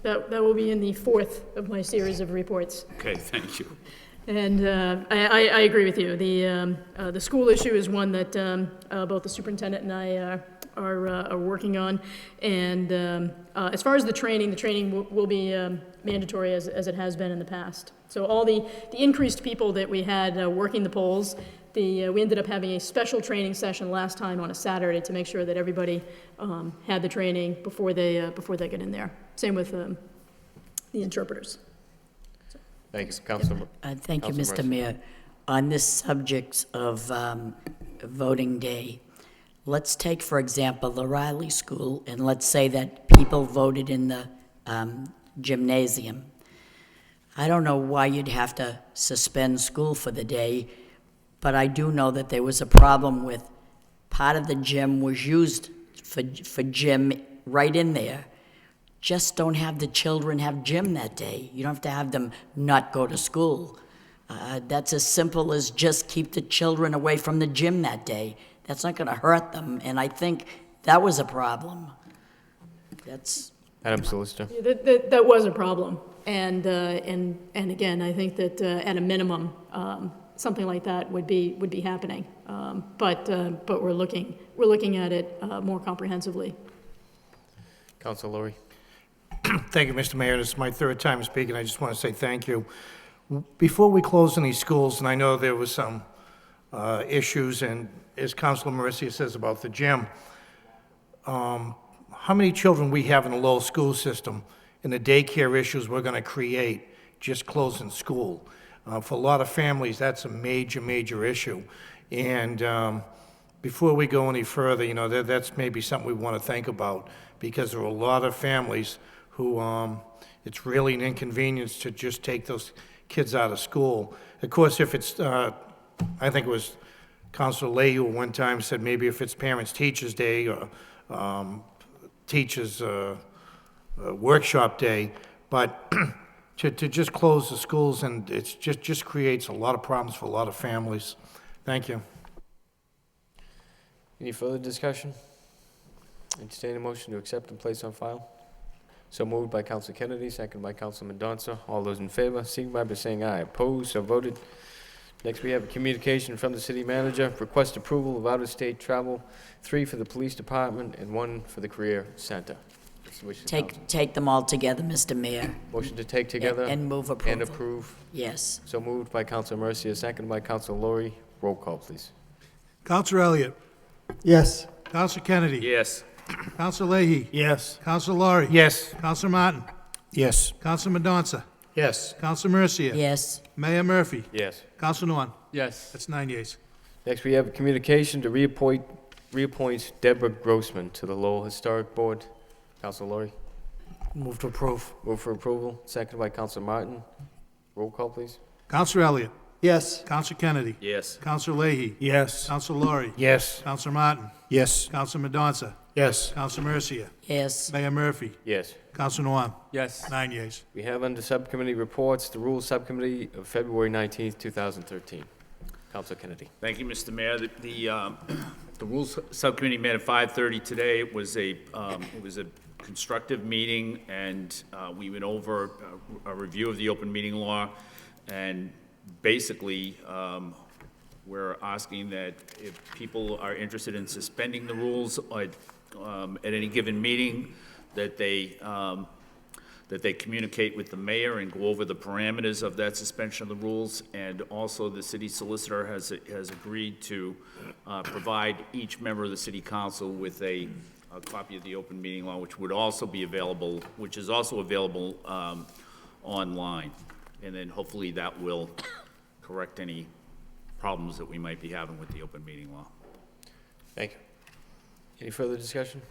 [SPEAKER 9] That will be in the fourth of my series of reports.
[SPEAKER 11] Okay, thank you.
[SPEAKER 9] And I agree with you. The school issue is one that both the superintendent and I are working on. And as far as the training will be mandatory as it has been in the past. So all the increased people that we had working the polls, we ended up having a special training session last time on a Saturday to make sure that everybody had the training before they get in there. Same with the interpreters.
[SPEAKER 1] Thanks, Councilor.
[SPEAKER 4] Thank you,
[SPEAKER 1] Councilor
[SPEAKER 4] Mr. Mayor. On this subject of voting day, let's take, for example, the Riley School, and let's say that people voted in the gymnasium. I don't know why you'd have to suspend school for the day, but I do know that there was a problem with part of the gym was used for gym right in there. Just don't have the children have gym that day. You don't have to have them not go to school. That's as simple as just keep the children away from the gym that day. That's not going to hurt them, and I think that was a problem.
[SPEAKER 1] Madam Solicitor.
[SPEAKER 9] Yeah, that was a problem. And again, I think that at a minimum, something like that would be happening. But we're looking at it more comprehensively.
[SPEAKER 1] Council Lori.
[SPEAKER 3] Thank you, Mr. Mayor. This is my third time speaking. I just want to say thank you. Before we close in these schools, and I know there was some issues, and as Councilor Mauricio says about the gym, how many children we have in the Lowell school system and the daycare issues we're going to create just closing school. For a lot of families, that's a major, major issue. And before we go any further, you know, that's maybe something we want to think about, because there are a lot of families who it's really an inconvenience to just take those kids out of school. Of course, if it's, I think it was Councilor Lowell one time said maybe if it's Parents Teachers Day or Teachers Workshop Day, but to just close the schools, and it's just creates a lot of problems for a lot of families. Thank you.
[SPEAKER 1] Any further discussion? Entertain a motion to accept and place on file. So moved by Council Kennedy, second by Council Mendonça. All those in favor, signify by saying aye. Opposed, so voted. Next, we have a communication from the city manager. Request approval of out-of-state travel, 3 for the police department and 1 for the career center. What's the wish of the council?
[SPEAKER 4] Take them all together, Mr. Mayor.
[SPEAKER 1] Motion to take together
[SPEAKER 4] And move approval.
[SPEAKER 1] and approve.
[SPEAKER 4] Yes.
[SPEAKER 1] So moved by Council Mercia, second by Council Lori. Roll call, please.
[SPEAKER 2] Counselor Elliott.
[SPEAKER 6] Yes.
[SPEAKER 2] Counselor Kennedy.
[SPEAKER 11] Yes.
[SPEAKER 2] Counselor Leahy.
[SPEAKER 3] Yes.
[SPEAKER 2] Counselor Lori.
[SPEAKER 3] Yes.
[SPEAKER 2] Counselor Martin.
[SPEAKER 13] Yes.
[SPEAKER 2] Counselor Mendonça.
[SPEAKER 5] Yes.
[SPEAKER 2] Counselor Mercia.
[SPEAKER 4] Yes.
[SPEAKER 2] Mayor Murphy.
[SPEAKER 1] Yes.
[SPEAKER 2] Counselor Nguyen.
[SPEAKER 12] Yes.
[SPEAKER 2] That's 9 yeas.
[SPEAKER 1] Next, we have a communication to reappoint Deborah Grossman to the Lowell Historic Board. Council Lori.
[SPEAKER 3] Move to approve.
[SPEAKER 1] Move for approval, second by Council Martin. Roll call, please.
[SPEAKER 2] Counselor Elliott.
[SPEAKER 6] Yes.
[SPEAKER 2] Counselor Kennedy.
[SPEAKER 11] Yes.
[SPEAKER 2] Counselor Leahy.
[SPEAKER 3] Yes.
[SPEAKER 2] Counselor Lori.
[SPEAKER 3] Yes.
[SPEAKER 2] Counselor Martin.
[SPEAKER 13] Yes.
[SPEAKER 2] Counselor Mendonça.
[SPEAKER 5] Yes.
[SPEAKER 2] Counselor Mercia.
[SPEAKER 4] Yes.
[SPEAKER 2] Mayor Murphy.
[SPEAKER 1] Yes.
[SPEAKER 2] Counselor Nguyen.
[SPEAKER 12] Yes.
[SPEAKER 2] 9 yeas.
[SPEAKER 1] We have under subcommittee reports, the Rules Subcommittee of February 19th, 2013. Council Kennedy.
[SPEAKER 11] Thank you, Mr. Mayor. The Rules Subcommittee met at 5:30 today. It was a constructive meeting, and we went over a review of the open meeting law, and basically, we're asking that if people are interested in suspending the rules at any given meeting, that they communicate with the mayor and go over the parameters of that suspension of the rules. And also, the city solicitor has agreed to provide each member of the city council with a copy of the open meeting law, which is also available online. And then hopefully that will correct any problems that we might be having with the open meeting law.
[SPEAKER 1] Thank you. Any further discussion?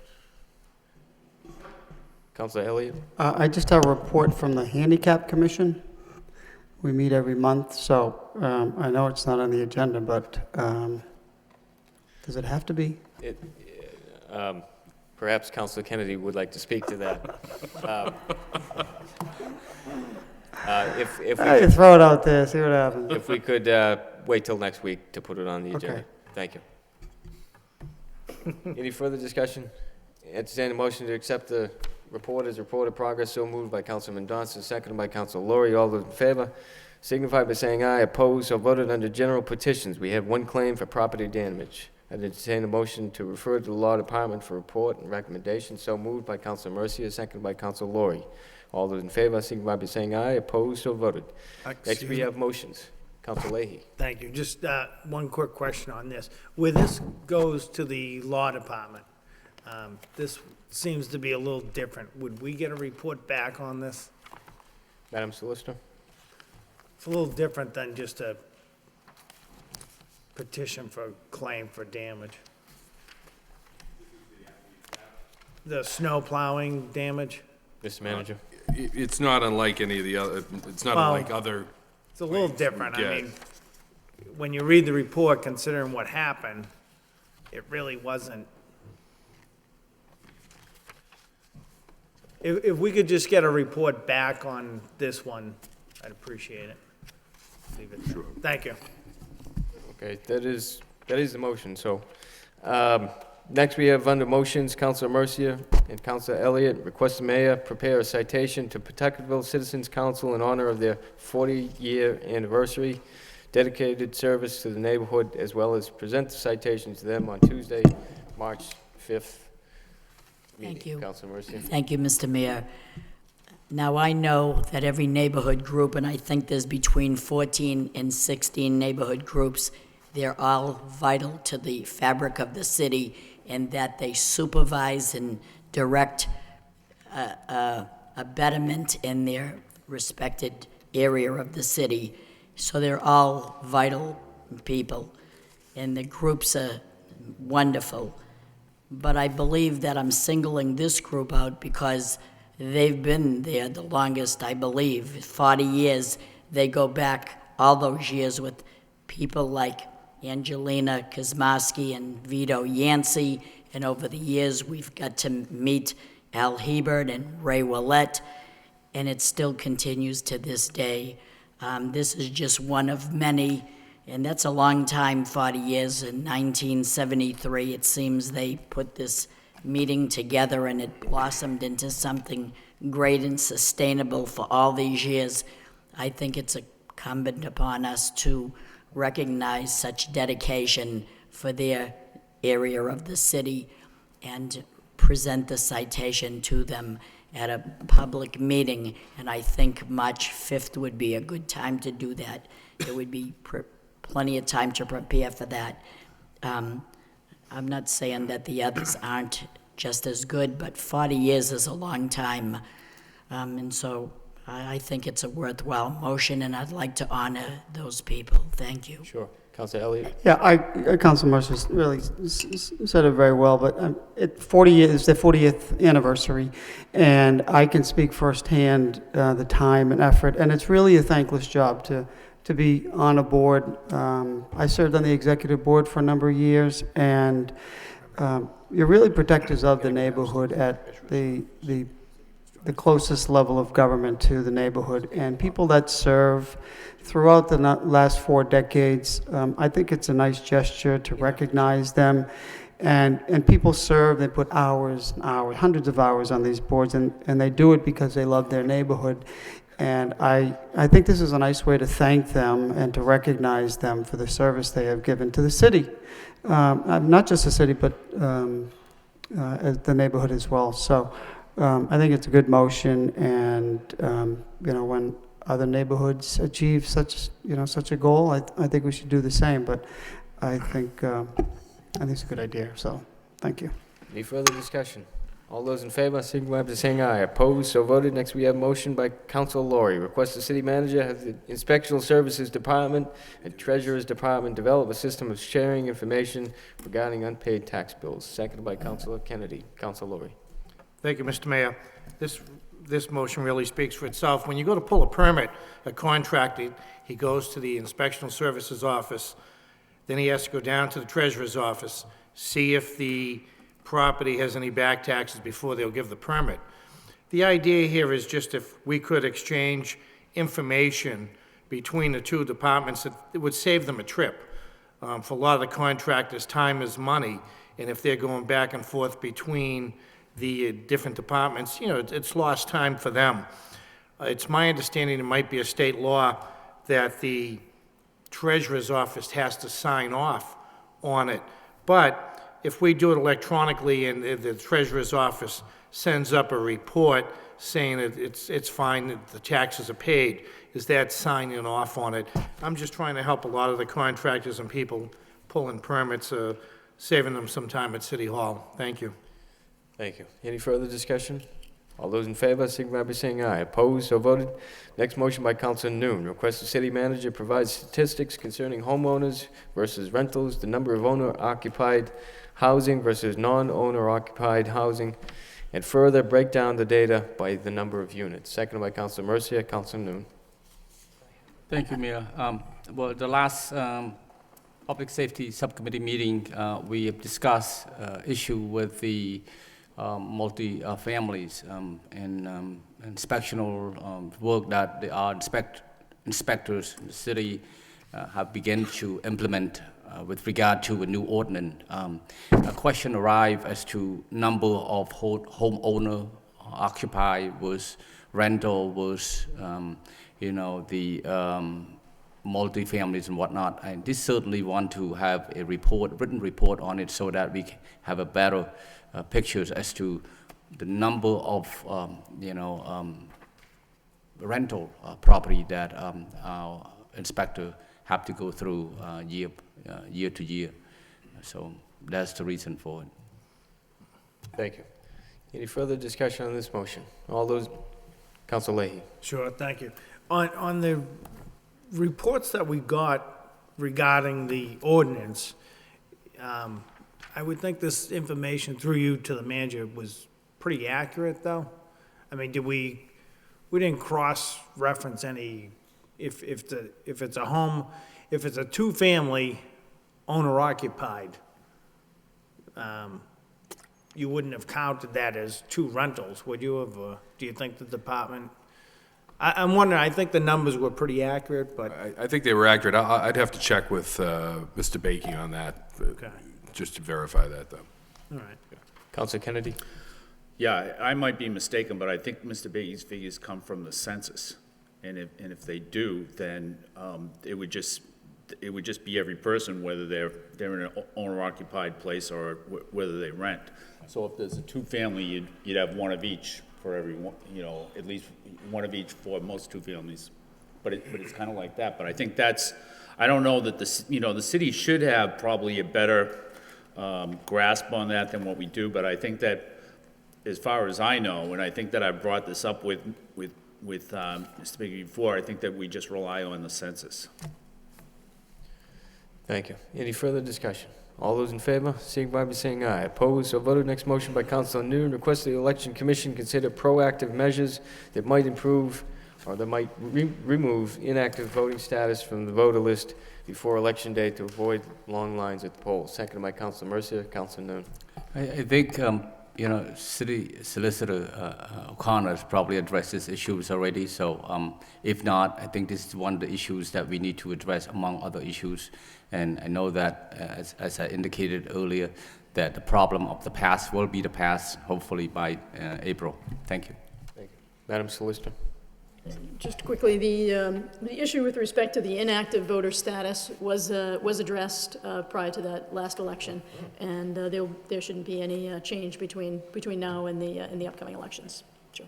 [SPEAKER 1] Councilor Elliott.
[SPEAKER 6] I just have a report from the Handicap Commission. We meet every month, so I know it's not on the agenda, but does it have to be?
[SPEAKER 1] Perhaps Councilor Kennedy would like to speak to that. If we
[SPEAKER 6] Hey, throw it out there, see what happens.
[SPEAKER 1] If we could wait till next week to put it on the agenda.
[SPEAKER 6] Okay.
[SPEAKER 1] Thank you. Any further discussion? Entertain a motion to accept the report as report of progress. So moved by Councilor Mendonça, seconded by Councilor Lori. All those in favor signify by saying aye. Opposed, so voted. Under general petitions, we have 1 claim for property damage. I'd entertain a motion to refer to the Law Department for report and recommendation. So moved by Councilor Mercia, seconded by Councilor Lori. All those in favor signify by saying aye. Opposed, so voted. Next, we have motions. Councilor Leahy.
[SPEAKER 10] Thank you. Just one quick question on this. Where this goes to the law department, this seems to be a little different. Would we get a report back on this?
[SPEAKER 1] Madam Solicitor.
[SPEAKER 10] It's a little different than just a petition for claim for damage. The snow plowing damage?
[SPEAKER 1] Mr. Manager.
[SPEAKER 7] It's not unlike any of the other, it's not
[SPEAKER 10] Well,
[SPEAKER 7] unlike other.
[SPEAKER 10] It's a little different. I
[SPEAKER 7] Yeah.
[SPEAKER 10] mean, when you read the report, considering what happened, it really wasn't. If we could just get a report back on this one, I'd appreciate it. Leave it. Sure. Thank you.
[SPEAKER 1] Okay, that is the motion, so. Next, we have under motions, Councilor Mercia and Councilor Elliott, request the mayor prepare a citation to Pawtuckettville Citizens Council in honor of their 40-year anniversary, dedicated service to the neighborhood, as well as present the citation to them on Tuesday, March 5th.
[SPEAKER 4] Thank you.
[SPEAKER 1] Councilor Mercia.
[SPEAKER 4] Thank you, Mr. Mayor. Now, I know that every neighborhood group, and I think there's between 14 and 16 neighborhood groups, they're all vital to the fabric of the city, and that they supervise and direct a betterment in their respected area of the city. So they're all vital people, and the groups are wonderful. But I believe that I'm singling this group out because they've been there the longest, I believe, 40 years. They go back all those years with people like Angelina Kosmowski and Vito Yancey, and over the years we've got to meet Al Hebert and Ray Willett, and it still continues to this day. This is just one of many, and that's a long time, 40 years. In 1973, it seems they put this meeting together, and it blossomed into something great and sustainable for all these years. I think it's incumbent upon us to recognize such dedication for their area of the city and present the citation to them at a public meeting, and I think March 5th would be a good time to do that. There would be plenty of time to prepare for that. I'm not saying that the others aren't just as good, but 40 years is a long time. And so I think it's a worthwhile motion, and I'd like to honor those people. Thank you.
[SPEAKER 1] Sure. Councilor Elliott.
[SPEAKER 6] Yeah, Council Mercer really said it very well, but 40 years is their 40th anniversary, and I can speak firsthand the time and effort, and it's really a thankless job to be on a board. I served on the executive board for a number of years, and you're really protectors of the neighborhood at the closest level of government to the neighborhood, and people that serve throughout the last 4 decades, I think it's a nice gesture to recognize them. And people serve, they put hours and hours, hundreds of hours on these boards, and they do it because they love their neighborhood. And I think this is a nice way to thank them and to recognize them for the service they have given to the city. Not just the city, but the neighborhood as well. So I think it's a good motion, and when other neighborhoods achieve such a goal, I think we should do the same. But I think it's a good idea. So thank you.
[SPEAKER 1] Any further discussion? All those in favor, signify by saying aye. Opposed, so voted. Next, we have motion by Councilor Laurie. Request the city manager have the Inspectional Services Department and Treasurer's Department develop a system of sharing information regarding unpaid tax bills. Seconded by Councilor Kennedy. Councilor Laurie.
[SPEAKER 3] Thank you, Mr. Mayor. This motion really speaks for itself. When you go to pull a permit, a contractor, he goes to the Inspectional Services Office, then he has to go down to the Treasurer's Office, see if the property has any back taxes before they'll give the permit. The idea here is just if we could exchange information between the two departments, it would save them a trip. For a lot of the contractors, time is money, and if they're going back and forth between the different departments, it's lost time for them. It's my understanding it might be a state law that the Treasurer's Office has to sign off on it. But if we do it electronically and the Treasurer's Office sends up a report saying that it's fine, that the taxes are paid, is that signing off on it? I'm just trying to help a lot of the contractors and people pulling permits, saving them some time at City Hall. Thank you.
[SPEAKER 1] Thank you. Any further discussion? All those in favor, signify by saying aye. Opposed, so voted. Next motion by Councilor Noon. Request the city manager provide statistics concerning homeowners versus rentals, the number of owner-occupied housing versus non-owner-occupied housing, and further break down the data by the number of units. Seconded by Councilor Mercia. Councilor Noon.
[SPEAKER 12] Thank you, Mayor. Well, the last Public Safety Subcommittee meeting, we have discussed issue with the multi-families and inspectional work that our inspectors in the city have begun to implement with regard to a new ordinance. A question arrived as to number of homeowner occupied was rental was, the multi-families and whatnot. And this certainly want to have a report, written report on it so that we have a better pictures as to the number of, rental property that our inspector have to go through year to year. So that's the reason for it.
[SPEAKER 1] Thank you. Any further discussion on this motion? All those, Council Leahy.
[SPEAKER 10] Sure, thank you. On the reports that we got regarding the ordinance, I would think this information through you to the manager was pretty accurate, though? I mean, we didn't cross-reference any, if it's a home, if it's a two-family owner-occupied, you wouldn't have counted that as two rentals, would you have? Or do you think the department, I'm wondering, I think the numbers were pretty accurate, but.
[SPEAKER 7] I think they were accurate. I'd have to check with Mr. Bakey on that,
[SPEAKER 10] Okay.
[SPEAKER 7] just to verify that, though.
[SPEAKER 10] All right.
[SPEAKER 1] Council Kennedy.
[SPEAKER 11] Yeah, I might be mistaken, but I think Mr. Beatty's figures come from the census. And if they do, then it would just be every person, whether they're in an owner-occupied place or whether they rent. So if there's a two-family, you'd have one of each for every one, at least one of each for most two families. But it's kind of like that. But I think I don't know that the city should have probably a better grasp on that than what we do. But I think that, as far as I know, and I think that I brought this up with Mr. Biggie before, I think that we just rely on the census.
[SPEAKER 1] Thank you. Any further discussion? All those in favor, signify by saying aye. Opposed, so voted. Next motion by Councilor Noon, request the Election Commission consider proactive measures that might improve or that might remove inactive voting status from the voter list before Election Day to avoid long lines at the polls. Seconded by Councilor Mercia. Councilor Noon.
[SPEAKER 12] I think, City Solicitor O'Connor has probably addressed these issues already, so if not, I think this is one of the issues that we need to address among other issues. And I know that, as I indicated earlier, that the problem of the past will be the past, hopefully by April. Thank you.
[SPEAKER 1] Thank you. Madam Solicitor.
[SPEAKER 9] Just quickly, the issue with respect to the inactive voter status was addressed prior to that last election, and there shouldn't be any change between now and the upcoming elections. Sure.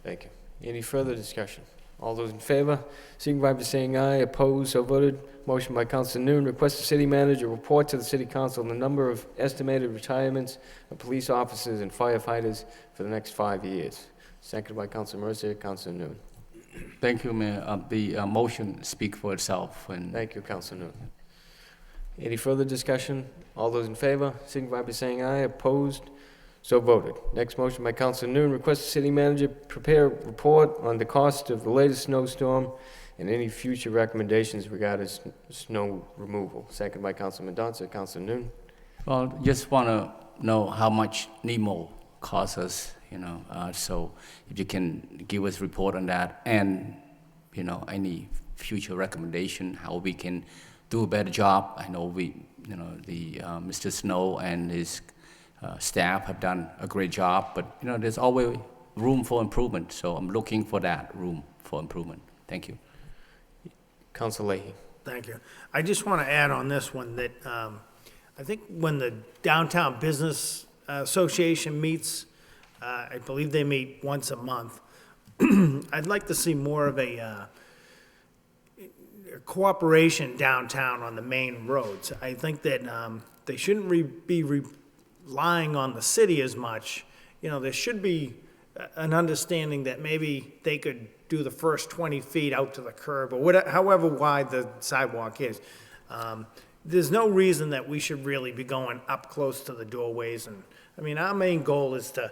[SPEAKER 1] Thank you. Any further discussion? All those in favor, signify by saying aye. Opposed, so voted. Motion by Councilor Noon, request the city manager report to the city council on the number of estimated retirements of police officers and firefighters for the next 5 years. Seconded by Councilor Mercia. Councilor Noon.
[SPEAKER 12] Thank you, Mayor. The motion speaks for itself. And
[SPEAKER 1] Thank you, Councilor Noon. Any further discussion? All those in favor, signify by saying aye. Opposed, so voted. Next motion by Councilor Noon, request the city manager prepare a report on the cost of the latest snowstorm and any future recommendations regarding snow removal. Second by Councilor Mendonça. Councilor Noon.
[SPEAKER 12] well, just want to know how much NEMO costs us, so if you can give us a report on that and, any future recommendation, how we can do a better job. I know Mr. Snow and his staff have done a great job, but, there's always room for improvement, so I'm looking for that room for improvement. Thank you.
[SPEAKER 1] Councilor Leahy.
[SPEAKER 3] Thank you. I just want to add on this one that I think when the Downtown Business Association meets, I believe they meet once a month, I'd like to see more of a cooperation downtown on the main roads. I think that they shouldn't be relying on the city as much. There should be an understanding that maybe they could do the first 20 feet out to the curb or whatever, however wide the sidewalk is. There's no reason that we should really be going up close to the doorways. And I mean, our main goal is to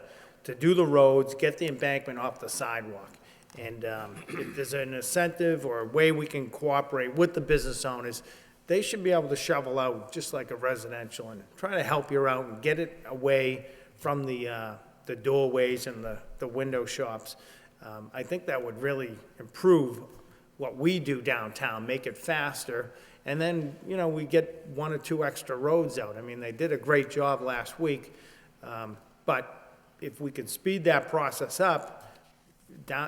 [SPEAKER 3] do the roads, get the embankment off the sidewalk. And if there's an incentive or a way we can cooperate with the business owners, they should be able to shovel out just like a residential and try to help you out and get it away from the doorways and the window shops. I think that would really improve what we do downtown, make it faster. And then, we get 1 or 2 extra roads out. I mean, they did a great job last week. But if we could speed that process up,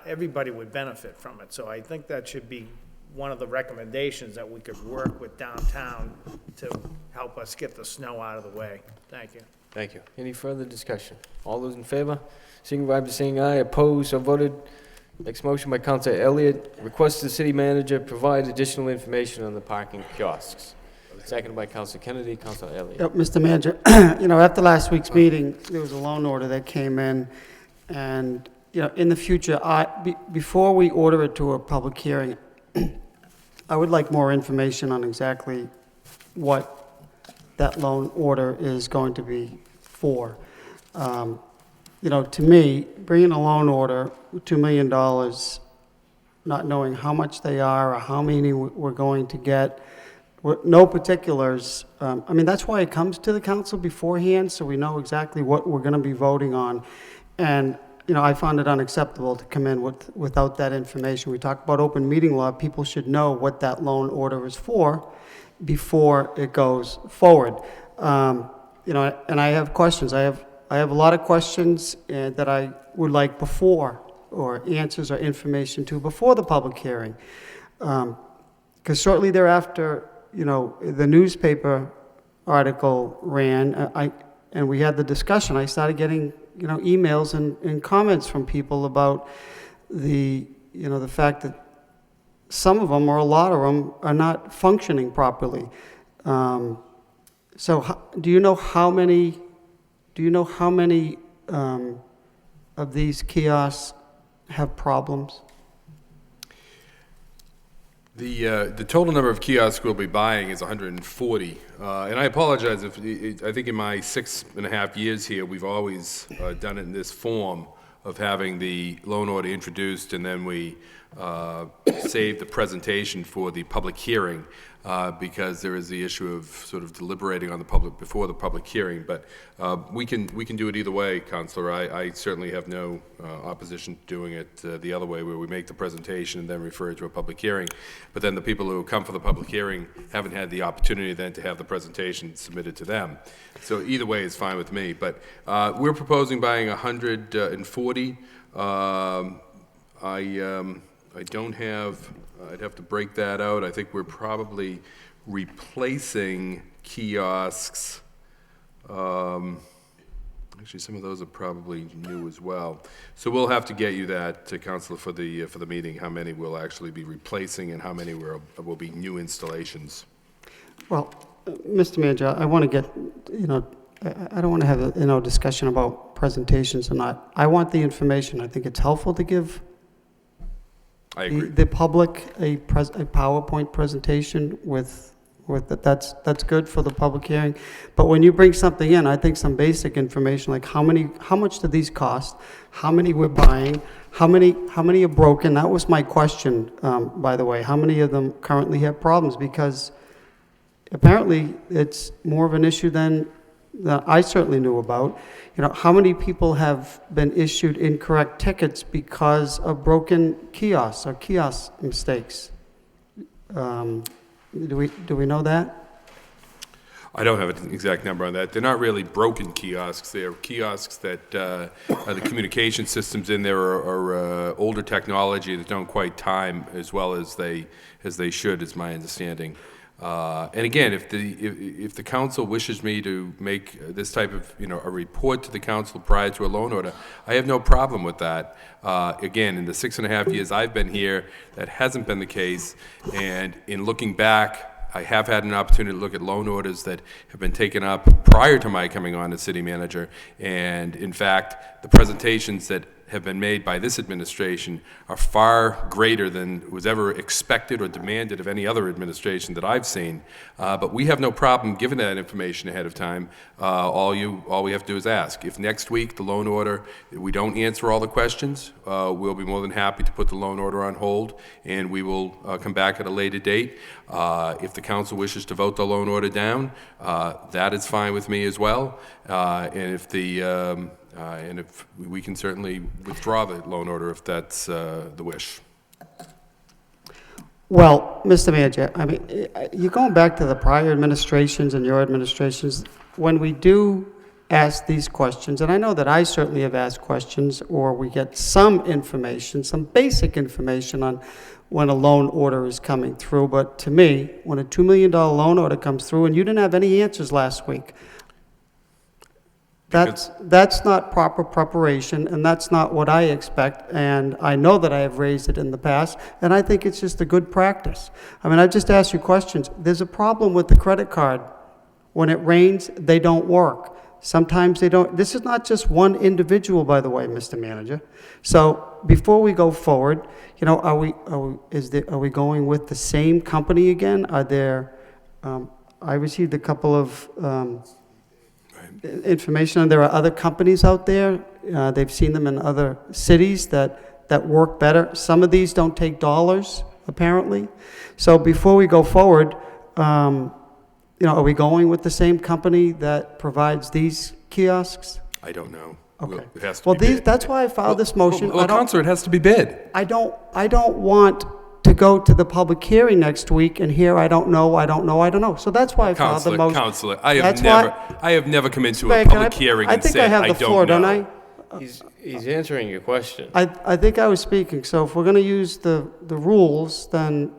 [SPEAKER 3] everybody would benefit from it. So I think that should be
[SPEAKER 10] one of the recommendations that we could work with downtown to help us get the snow out of the way. Thank you.
[SPEAKER 1] Thank you. Any further discussion? All those in favor, signify by saying aye. Opposed, so voted. Next motion by Councilor Elliott, request the city manager provide additional information on the parking kiosks. Seconded by Councilor Kennedy. Councilor Elliott.
[SPEAKER 6] Yep, Mr. Manager, after last week's meeting, there was a loan order that came in, and, in the future, before we order it to a public hearing, I would like more information on exactly what that loan order is going to be for. To me, bringing a loan order, $2 million, not knowing how much they are or how many we're going to get, no particulars. That's why it comes to the council beforehand, so we know exactly what we're going to be voting on. And, I found it unacceptable to come in without that information. We talk about open meeting law. People should know what that loan order is for before it goes forward. And I have questions. I have a lot of questions that I would like before, or answers or information to before the public hearing. Because shortly thereafter, the newspaper article ran, and we had the discussion. I started getting, emails and comments from people about the fact that some of them, or a lot of them, are not functioning properly. So do you know how many of these kiosks have problems?
[SPEAKER 7] The total number of kiosks we'll be buying is 140. And I apologize if, I think in my 6.5 years here, we've always done it in this form of having the loan order introduced, and then we save the presentation for the public hearing, because there is the issue of sort of deliberating on the public before the public hearing. But we can do it either way, Counselor. I certainly have no opposition to doing it the other way, where we make the presentation and then refer it to a public hearing. But then the people who come for the public hearing haven't had the opportunity then to have the presentation submitted to them. So either way is fine with me. But we're proposing buying 140. I don't have, I'd have to break that out. I think we're probably replacing kiosks. Actually, some of those are probably new as well. So we'll have to get you that, Councilor, for the meeting, how many we'll actually be replacing and how many will be new installations.
[SPEAKER 6] Well, Mr. Manager, I want to get, I don't want to have a discussion about presentations or not. I want the information. I think it's helpful to give
[SPEAKER 7] I agree.
[SPEAKER 6] the public a PowerPoint presentation with that's good for the public hearing. But when you bring something in, I think some basic information like how much do these cost, how many we're buying, how many are broken. That was my question, by the way. How many of them currently have problems? Because apparently it's more of an issue than I certainly knew about. How many people have been issued incorrect tickets because of broken kiosks or kiosk mistakes? Do we know that?
[SPEAKER 7] I don't have an exact number on that. They're not really broken kiosks. They're kiosks that the communication systems in there are older technology that don't quite time as well as they should, is my understanding. And again, if the council wishes me to make this type of, a report to the council prior to a loan order, I have no problem with that. Again, in the 6.5 years I've been here, that hasn't been the case. And in looking back, I have had an opportunity to look at loan orders that have been taken up prior to my coming on as city manager. And in fact, the presentations that have been made by this administration are far greater than was ever expected or demanded of any other administration that I've seen. But we have no problem giving that information ahead of time. All we have to do is ask. If next week the loan order, we don't answer all the questions, we'll be more than happy to put the loan order on hold, and we will come back at a later date. If the council wishes to vote the loan order down, that is fine with me as well. And if we can certainly withdraw the loan order if that's the wish.
[SPEAKER 6] Well, Mr. Manager, you're going back to the prior administrations and your administrations. When we do ask these questions, and I know that I certainly have asked questions, or we get some information, some basic information on when a loan order is coming through, but to me, when a $2 million loan order comes through, and you didn't have any answers last week, that's not proper preparation, and that's not what I expect, and I know that I have raised it in the past, and I think it's just a good practice. I mean, I just asked you questions. There's a problem with the credit card. When it rains, they don't work. Sometimes they don't. This is not just one individual, by the way, Mr. Manager. So before we go forward, you know, are we going with the same company again? Are there, I received a couple of information, and there are other companies out there. They've seen them in other cities that work better. Some of these don't take dollars, apparently. So before we go forward, you know, are we going with the same company that provides these kiosks?
[SPEAKER 7] I don't know.
[SPEAKER 6] Okay.
[SPEAKER 7] It has to be bid.
[SPEAKER 6] That's why I filed this motion.
[SPEAKER 7] Well, Counselor, it has to be bid.
[SPEAKER 6] I don't want to go to the public hearing next week and hear I don't know. So that's why I filed the motion.
[SPEAKER 7] Counselor, I have never come into a
[SPEAKER 6] Wait,
[SPEAKER 7] public hearing and said, I don't know.
[SPEAKER 6] I think I have the floor, don't I?
[SPEAKER 1] He's answering your question.
[SPEAKER 6] I think I was speaking, so if we're going to use the rules, then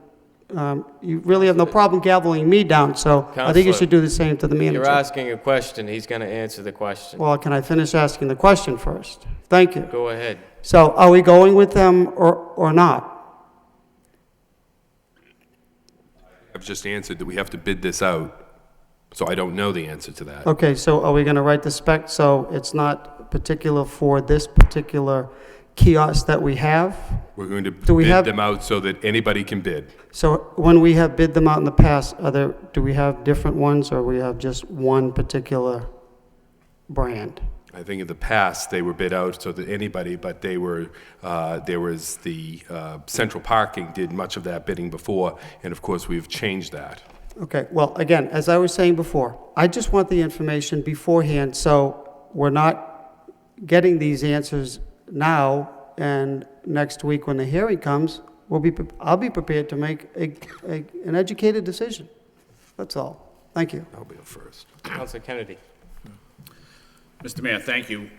[SPEAKER 6] you really have no problem gaveling me down, so I think you
[SPEAKER 1] Counselor,
[SPEAKER 6] should do the same to the manager.
[SPEAKER 1] You're asking a question, he's going to answer the question.
[SPEAKER 6] Well, can I finish asking the question first? Thank you.
[SPEAKER 1] Go ahead.
[SPEAKER 6] So are we going with them or not?
[SPEAKER 7] I've just answered that we have to bid this out, so I don't know the answer to that.
[SPEAKER 6] Okay, so are we going to write the spec so it's not particular for this particular kiosk that we have?
[SPEAKER 7] We're going to
[SPEAKER 6] we
[SPEAKER 7] bid
[SPEAKER 6] have-
[SPEAKER 7] them out so that anybody can bid.
[SPEAKER 6] So when we have bid them out in the past, do we have different ones, or we have just one particular brand?
[SPEAKER 7] I think in the past, they were bid out so that anybody, but they were, there was the Central Parking did much of that bidding before, and of course, we've changed that.
[SPEAKER 6] Okay, well, again, as I was saying before, I just want the information beforehand, so we're not getting these answers now, and next week when the hearing comes, I'll be prepared to make an educated decision. That's all. Thank you.
[SPEAKER 7] I'll be the first.
[SPEAKER 1] Counselor Kennedy.
[SPEAKER 11] Mr. Mayor, thank you.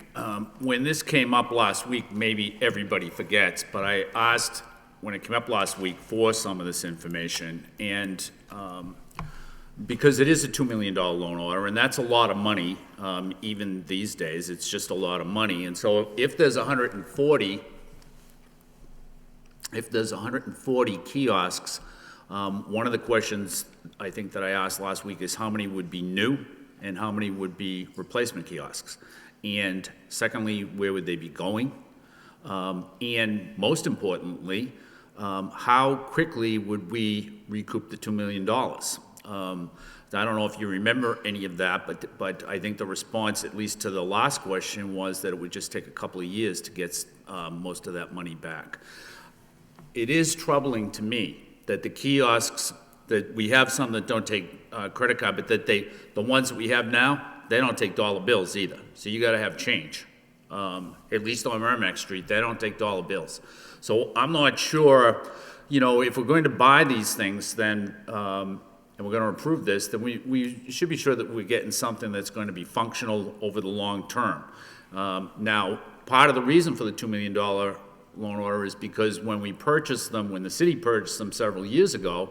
[SPEAKER 11] When this came up last week, maybe everybody forgets, but I asked, when it came up last week, for some of this information, and because it is a $2 million loan order, and that's a lot of money, even these days, it's just a lot of money, and so if there's 140 kiosks, one of the questions I think that I asked last week is how many would be new and how many would be replacement kiosks? And secondly, where would they be going? And most importantly, how quickly would we recoup the $2 million? I don't know if you remember any of that, but I think the response, at least to the last question, was that it would just take a couple of years to get most of that money back. It is troubling to me that the kiosks, that we have some that don't take credit card, but that the ones that we have now, they don't take dollar bills either. So you gotta have change. At least on Merrimack Street, they don't take dollar bills. So I'm not sure, you know, if we're going to buy these things, then, and we're gonna approve this, then we should be sure that we're getting something that's going to be functional over the long term. Now, part of the reason for the $2 million loan order is because when we purchased them, when the city purchased them several years ago,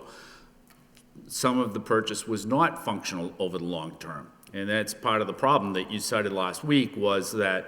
[SPEAKER 11] some of the purchase was not functional over the long term. And that's part of the problem that you cited last week, was that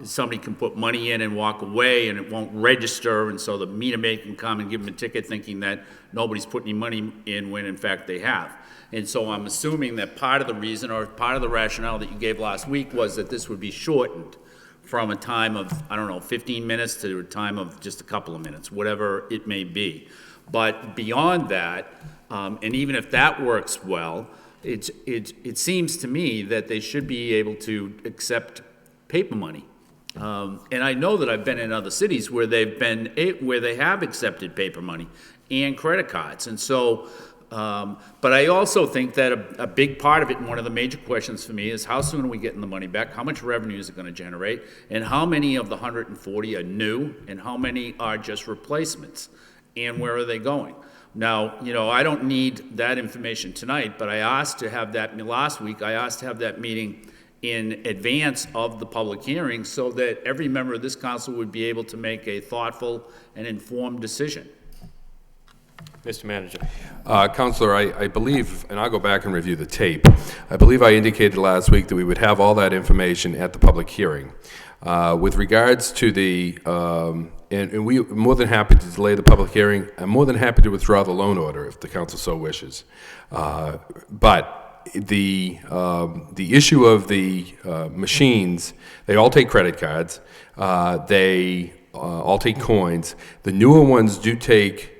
[SPEAKER 11] somebody can put money in and walk away and it won't register, and so the meter maid can come and give them a ticket thinking that nobody's put any money in when in fact they have. And so I'm assuming that part of the reason, or part of the rationale that you gave last week, was that this would be shortened from a time of, I don't know, 15 minutes to a time of just a couple of minutes, whatever it may be. But beyond that, and even if that works well, it seems to me that they should be able to accept paper money. And I know that I've been in other cities where where they have accepted paper money and credit cards. And so, but I also think that a big part of it, and one of the major questions for me, is how soon are we getting the money back? How much revenue is it going to generate? And how many of the 140 are new, and how many are just replacements? And where are they going? Now, you know, I don't need that information tonight, but I asked to have that, last week, I asked to have that meeting in advance of the public hearing so that every member of this council would be able to make a thoughtful and informed decision.
[SPEAKER 1] Mr. Manager.
[SPEAKER 7] Counselor, I believe, and I'll go back and review the tape, I believe I indicated last week that we would have all that information at the public hearing. With regards to the, and we're more than happy to delay the public hearing. I'm more than happy to withdraw the loan order if the council so wishes. But the issue of the machines, they all take credit cards. They all take coins. The newer ones do take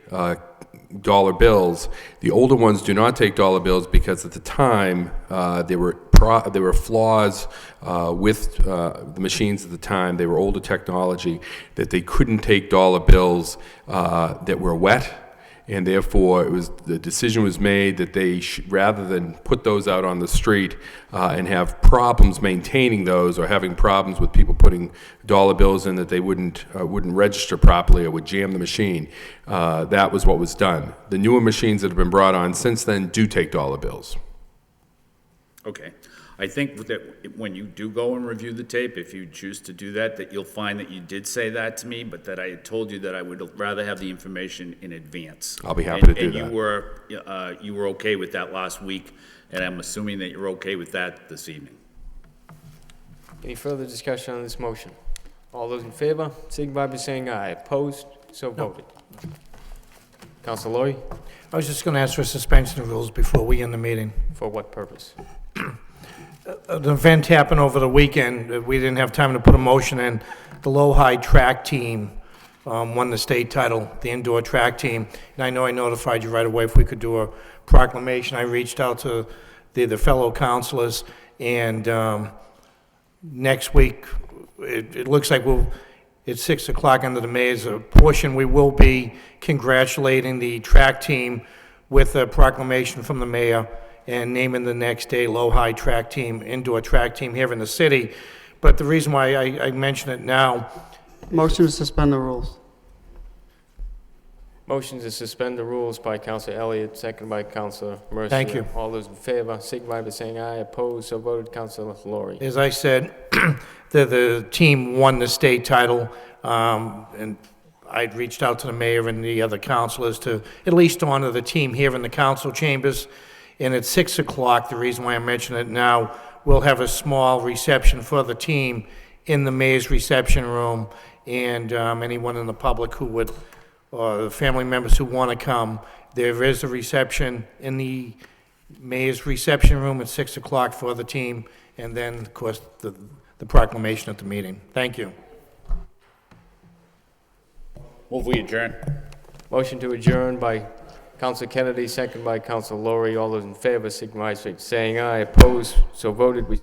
[SPEAKER 7] dollar bills. The older ones do not take dollar bills because at the time there were flaws with the machines at the time. They were older technology that they couldn't take dollar bills that were wet, and therefore the decision was made that they rather than put those out on the street and have problems maintaining those, or having problems with people putting dollar bills in that they wouldn't register properly or would jam the machine, that was what was done. The newer machines that have been brought on since then do take dollar bills.
[SPEAKER 11] Okay. I think that when you do go and review the tape, if you choose to do that, that you'll find that you did say that to me, but that I had told you that I would rather have the information in advance.
[SPEAKER 7] I'll be happy to do that.
[SPEAKER 11] And you were okay with that last week, and I'm assuming that you're okay with that this evening.
[SPEAKER 1] Any further discussion on this motion? All those in favor, signify by saying aye. Opposed? So voted. Council Lori,
[SPEAKER 3] I was just going to ask for suspension of rules before we end the meeting.
[SPEAKER 1] for what purpose?
[SPEAKER 3] An event happened over the weekend. We didn't have time to put a motion in. The Lowell track team won the state title, the indoor track team. And I know I notified you right away if we could do a proclamation. I reached out to the fellow councilors, and next week, it looks like it's 6 o'clock under the mayor's portion. We will be congratulating the track team with a proclamation from the mayor and naming the next day Lowell track team, indoor track team here in the city. But the reason why I mention it now,
[SPEAKER 6] Motion to suspend the rules.
[SPEAKER 1] Motion to suspend the rules by Councilor Elliott, second by Councilor Mercia.
[SPEAKER 3] Thank you.
[SPEAKER 1] All those in favor, signify by saying aye. Opposed? So voted. Councilor Lori.
[SPEAKER 3] as I said, the team won the state title, and I'd reached out to the mayor and the other councilors to at least honor the team here in the council chambers. And at 6 o'clock, the reason why I mention it now, we'll have a small reception for the team in the mayor's reception room, and anyone in the public who would, or family members who want to come, there is a reception in the mayor's reception room at 6 o'clock for the team, and then, of course, the proclamation at the meeting. Thank you.
[SPEAKER 11] Move we adjourn.
[SPEAKER 1] Motion to adjourn by Councilor Kennedy, second by Councilor Lori. All those in favor, signify by saying aye. Opposed? So voted. We